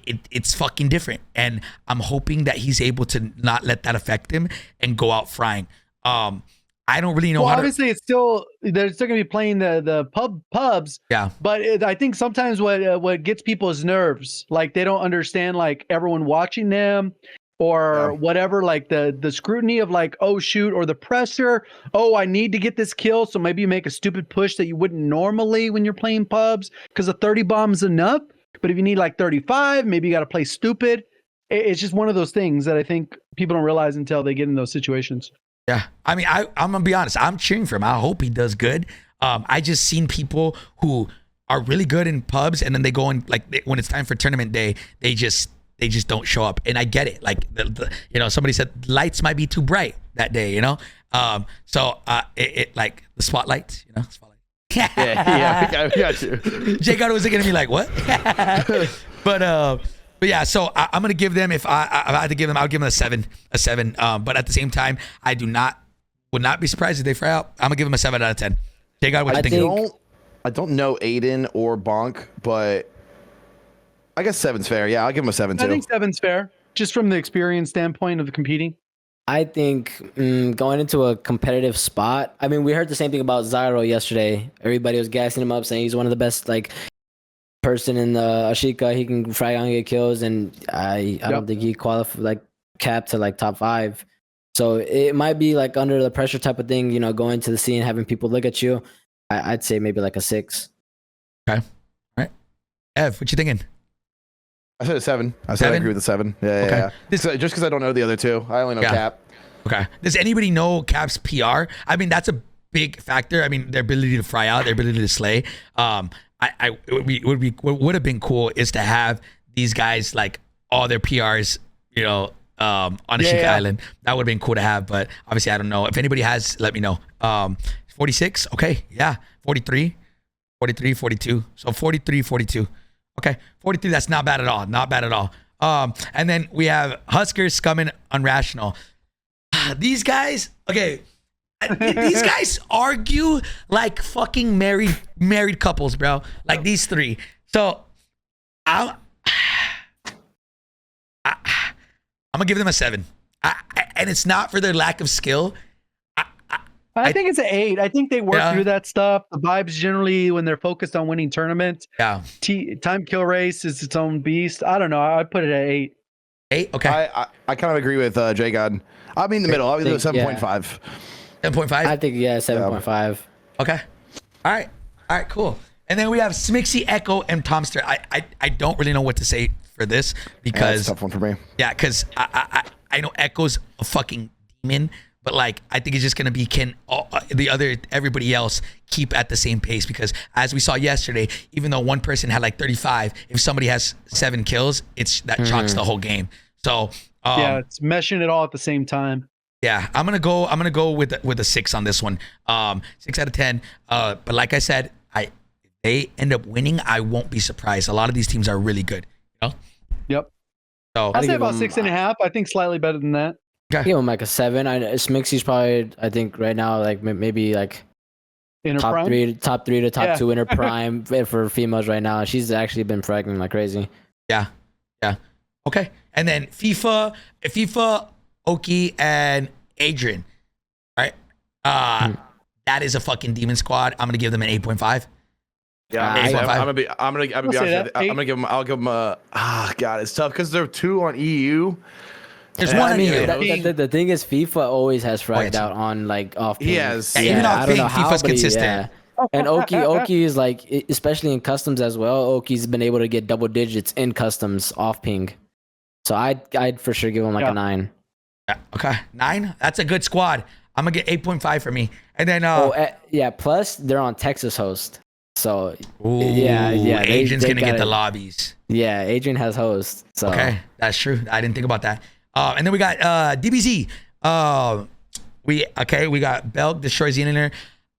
It's fucking different, and I'm hoping that he's able to not let that affect him and go out frying. I don't really know Well, how obviously, they're still going to be playing the pubs. Yeah. But I think sometimes what gets people's nerves, like they don't understand, like everyone watching them, or whatever, like the scrutiny of like, oh shoot, or the pressure. Oh, I need to get this kill, so maybe you make a stupid push that you wouldn't normally when you're playing pubs, because a 30 bomb is enough. But if you need like 35, maybe you got to play stupid. It's just one of those things that I think people don't realize until they get in those situations. Yeah, I mean, I'm gonna be honest. I'm cheering for him. I hope he does good. I just seen people who are really good in pubs, and then they go in when it's time for tournament day, they just don't show up. And I get it. Like somebody said lights might be too bright that day. So it like the spotlight. Spotlight. yeah, I got you. JGOD was looking at me like, what? But yeah, so I'm gonna give them, if I had to give them, I would give them a seven. But at the same time, I would not be surprised if they fry out. I'm gonna give them a 7 out of 10. JGOD, what you think? I don't know Aiden or Bonk, but I guess 7's fair. Yeah, I'll give him a 7 too. I think 7's fair, just from the experience standpoint of competing. I think going into a competitive spot. I mean, we heard the same thing about Zyro yesterday. Everybody was gassing him up, saying he's one of the best person in the Ashika. He can frag on and get kills, and I don't think he qualified capped to top 5. So it might be under the pressure type of thing. Going to the scene, having people look at you. I'd say maybe a 6. Okay, all right. Ev, what you thinking? I said a 7. I said I agree with the 7. Yeah. Just because I don't know the other two. I only know Cap. Okay. Does anybody know Cap's PR? I mean, that's a big factor. I mean, their ability to fry out, their ability to slay. What would have been cool is to have these guys all their PRs, on Ashika Island. That would have been cool to have, but obviously I don't know. If anybody has, let me know. 46. Okay. Yeah. 43, 42. So 43, 42. Okay. 43. That's not bad at all. Not bad at all. And then we have Huskers, Scummin, Unrational. These guys, okay. These guys argue like fucking married couples, bro. Like these three. So I'm gonna give them a 7. And it's not for their lack of skill. I think it's an 8. I think they work through that stuff. The vibes generally when they're focused on winning tournaments. Yeah. Time kill race is its own beast. I don't know. I put it at 8. 8. Okay. I kind of agree with JGOD. I'll be in the middle. I'll be the 7.5. 7.5? I think 7.5. Okay. All right, cool. And then we have Smixy, Echo, and Tomster. I don't really know what to say for this because that's a tough one for me. Yeah, because I know Echo's a fucking demon, but I think it's just gonna be everybody else keep at the same pace, because as we saw yesterday, even though one person had 35, if somebody has 7 kills, that chalks the whole game. So it's meshing it all at the same time. Yeah, I'm gonna go with a 6 on this one. 6 out of 10. But like I said, if they end up winning, I won't be surprised. A lot of these teams are really good. Yep. So I'll say about 6.5. I think slightly better than that. Okay. Give him a 7. Smixy's probably, I think right now maybe top 3 to top 2 in her prime for females right now. She's actually been fragging like crazy. Yeah. Okay. And then FIFA, Oki, and Adrian. All right. That is a fucking demon squad. I'm gonna give them an 8.5. Yeah, I'm gonna be honest with you. I'll give them a God, it's tough because there are 2 on EU. There's one on EU. The thing is, FIFA always has fragged out on off ping. Yes. Even off ping, FIFA's consistent. And Oki is especially in customs as well. Oki's been able to get double digits in customs off ping. So I'd for sure give him a 9. Okay, 9. That's a good squad. I'm gonna get 8.5 for me. And then plus they're on Texas host. So Adrian's gonna get the lobbies. Yeah, Adrian has host. So okay, that's true. I didn't think about that. And then we got DBZ. We got Belg destroys the inner.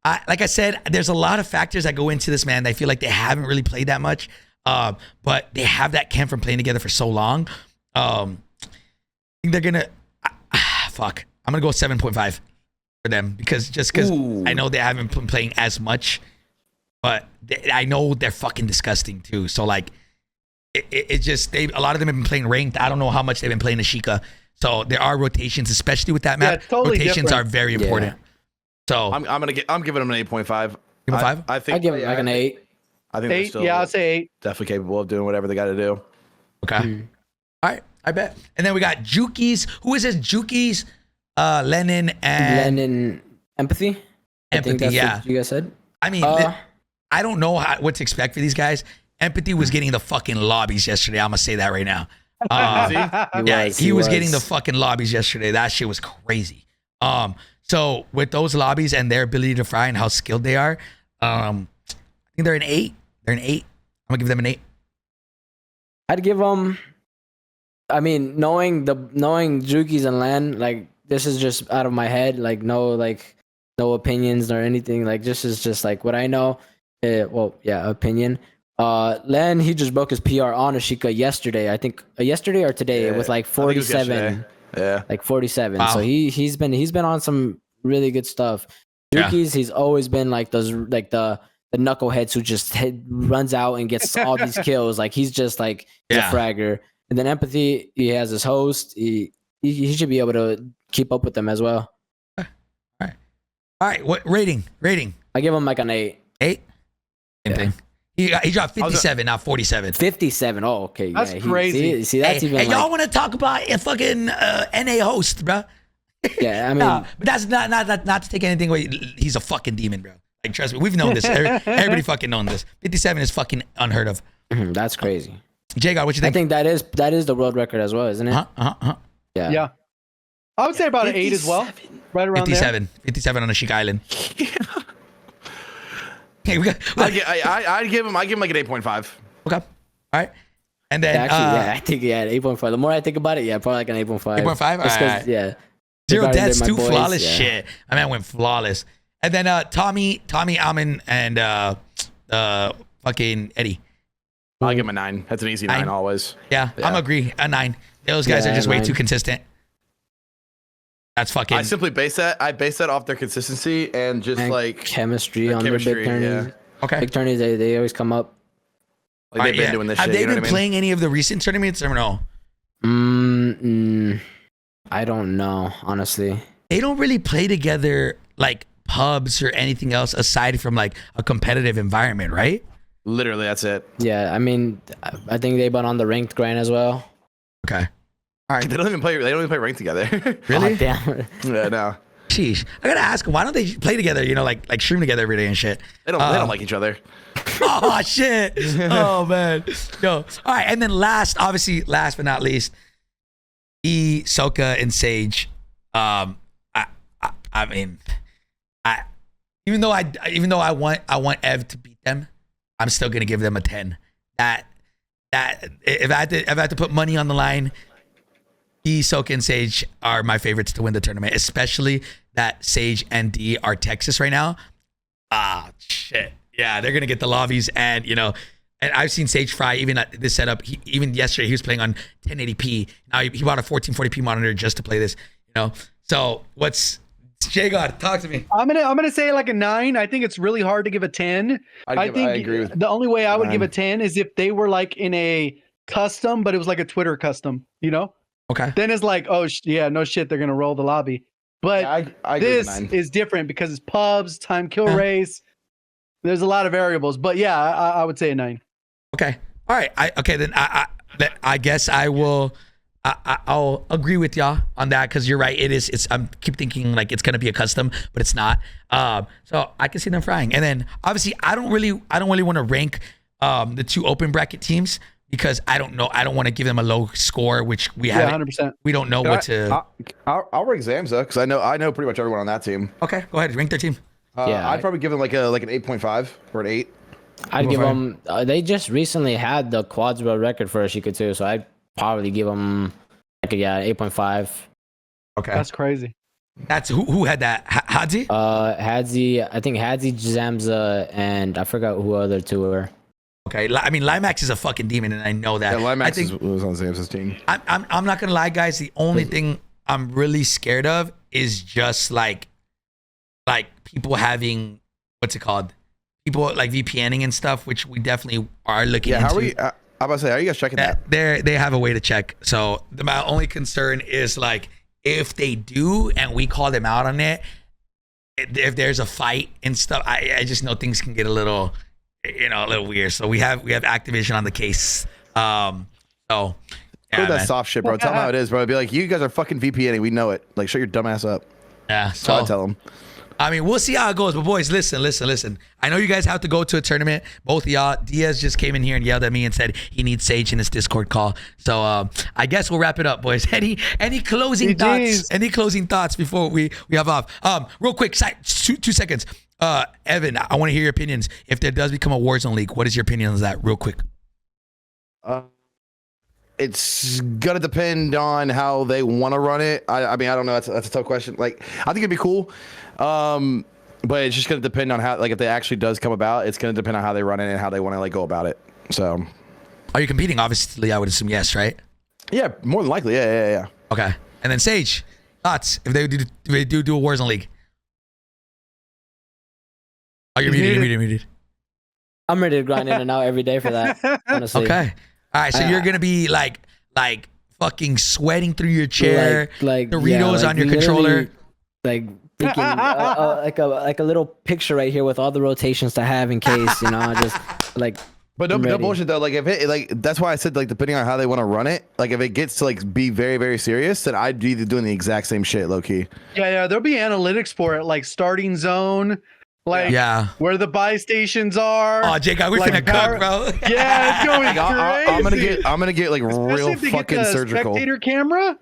Like I said, there's a lot of factors that go into this, man. I feel like they haven't really played that much. But they have that chem from playing together for so long. I think they're gonna fuck. I'm gonna go 7.5 for them because I know they haven't been playing as much, but I know they're fucking disgusting too. So it just a lot of them have been playing ranked. I don't know how much they've been playing Ashika. So there are rotations, especially with that Yeah, map. it's totally Rotations different. are very important. So I'm giving him an 8.5. Give him a 5? I think I give it like an 8. I think they're 8. still Yeah, I'll say 8. definitely capable of doing whatever they got to do. Okay. All right, I bet. And then we got Jukies. Who is this? Jukies, Lennon, and Lennon empathy. I think Empathy. that's Yeah. what you guys said. I mean, I don't know what to expect for these guys. Empathy was getting the fucking lobbies yesterday. I'm gonna say that right now. He was getting the fucking lobbies yesterday. That shit was crazy. So with those lobbies and their ability to fry and how skilled they are, I think they're an 8. They're an 8. I'm gonna give them an 8. I'd give them. I mean, knowing Jukies and Lan, like this is just out of my head. Like no opinions or anything. Like this is just like what I know. Opinion. Len, he just broke his PR on Ashika yesterday. I think yesterday or today with like 47. Yeah, like 47. Wow. So he's been on some really good stuff. Jukies, he's always been like those like the knuckleheads who just runs out and gets all these kills. Like he's just like the fragger. And then empathy, he has his host. He should be able to keep up with them as well. All right. What rating? I give him like an 8. 8. Same thing. He dropped 57, not 47. 57. Oh, okay. That's crazy. See, that's even. Hey, like, y'all want to talk about a fucking NA host, bro? Yeah, I mean, Nah, but that's not to take anything away. He's a fucking demon, bro. Like trust me, we've known this. Everybody fucking known this. 57 is fucking unheard of. that's crazy. JGOD, what you think? I think that is the world record as well, isn't it? Yeah. I would say about an 8 as well. Right around 57. 57 on a chic island. Okay, I'd give him like an 8.5. Okay. All right. And then I think 8.5. The more I think about it, probably like an 8.5. 8.5? All right. Yeah. Zero Regarding deaths, my 2 boys, flawless yeah. shit. I mean, I went flawless. And then Tommy, Alman, and fucking Eddie. I'll give him a 9. That's an easy 9 always. Yeah, I'm agree. A 9. Those guys are just way too consistent. That's fucking. I simply base that off their consistency and just like chemistry on their big tourneys. Yeah. Okay. Big tourneys, they always come up. Like they've been doing this Have shit. they You know been what I mean? playing any of the recent tournaments or no? I don't know, honestly. They don't really play together like pubs or anything else aside from like a competitive environment, right? Literally, that's it. Yeah, I mean, I think they've been on the ranked grind as well. Okay. All right. They don't even play ranked together. Really? Oh, damn. Yeah, no. Sheesh. I gotta ask them, why don't they play together? You know, like stream together every day and shit. They don't like each other. Oh shit. Oh man. Yo. All right. And then last but not least, Soka and Sage. I mean, even though I want Ev to beat them, I'm still gonna give them a 10. That if I had to put money on the line, Soka and Sage are my favorites to win the tournament, especially that Sage and D are Texas right now. Shit. Yeah, they're gonna get the lobbies, and and I've seen Sage fry even at this setup. Even yesterday, he was playing on 1080p. Now he bought a 1440p monitor just to play this. So what's JGOD? Talk to me. I'm gonna say like a 9. I think it's really hard to give a 10. I agree with the only way I would 9. give a 10 is if they were like in a custom, but it was like a Twitter custom. Okay. Then it's like, no shit, they're gonna roll the lobby. But I agree with this 9. is different because it's pubs, time kill race. There's a lot of variables, but yeah, I would say a 9. Okay. All right. I guess I will. I'll agree with y'all on that because you're right. I keep thinking like it's gonna be a custom, but it's not. So I can see them frying. And then obviously I don't really want to rank the 2 open bracket teams because I don't know. I don't want to give them a low score, which we haven't. 100%. We don't know what to. I'll rank Zamza because I know pretty much everyone on that team. Okay, go ahead. Rank their team. I'd probably give them like an 8.5 or an 8. I'd give them. They just recently had the quads world record for Ashika too, so I'd probably give them like 8.5. Okay, That's crazy. That's who had that? Hadzi? Hadzi, I think Hadzi, Zamza, and I forgot who other 2 were. Okay, I mean Limax is a fucking demon, and I know that. Yeah, Limax I think was on Zamza's team. I'm not gonna lie, guys. The only thing I'm really scared of is just like people having what's it called? People like VPNing and stuff, which we definitely are looking into. I'm about to say, are you guys checking that? They have a way to check. So my only concern is like if they do and we call them out on it, if there's a fight and stuff, I just know things can get a little, a little weird. So we have Activision on the case. So yeah, that soft shit, bro. Tell them how it is, bro. Be like, you guys are fucking VPNing. We know it. Like, shut your dumb ass up. Yeah. So I tell them. I mean, we'll see how it goes. But boys, listen. I know you guys have to go to a tournament. Both of y'all. Diaz just came in here and yelled at me and said he needs Sage in his Discord call. So I guess we'll wrap it up, boys. Any closing thoughts? Any closing thoughts before we have off? Real quick, 2 seconds. Evan, I want to hear your opinions. If there does become a Warzone league, what is your opinion on that? Real quick. It's gonna depend on how they want to run it. I mean, I don't know. That's a tough question. Like, I think it'd be cool, but it's just gonna depend on how. Like, if it actually does come about, it's gonna depend on how they run it and how they want to like go about it. So, are you competing? Obviously, I would assume yes, right? Yeah, more than likely. Yeah. Okay, and then Sage, thoughts if they do a Warzone league? Oh, you're muted. I'm ready to grind in and out every day for that. Honestly. Okay. All right, so you're gonna be like fucking sweating through your chair, like Doritos on your controller, like freaking like a little picture right here with all the rotations to have in case, just like. But no bullshit though. Like if it that's why I said like depending on how they want to run it. Like if it gets to like be very very serious, then I'd be doing the exact same shit low key. Yeah. There'll be analytics for it, like starting zone. Like where the buy stations are. Oh, Jake, we finna cook, bro. Yeah, it's going crazy. I'm gonna get like real fucking surgical. Spectator camera,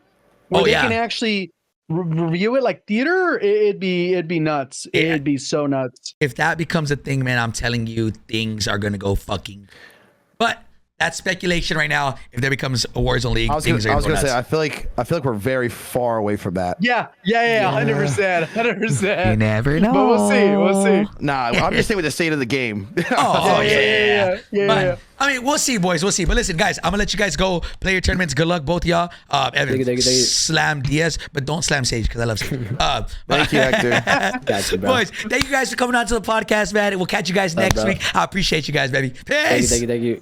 where they can actually review it like theater. It'd be nuts. It'd be so nuts. If that becomes a thing, man, I'm telling you, things are gonna go fucking. But that's speculation right now. If there becomes a Warzone league, things are gonna say. I feel like we're very far away from that. Yeah, 100%. You never know. But we'll see. Nah, I'm just saying with the state of the game. Yeah. I mean, we'll see, boys. We'll see. But listen, guys, I'm gonna let you guys go play your tournaments. Good luck, both of y'all. Evan, thank you. slam Diaz, but don't slam Sage because I love Sage. Thank you, Hector. Gotcha, bro. Boys, thank you guys for coming on to the podcast, man. We'll catch you guys next week. I appreciate you guys, baby. Peace. Thank you.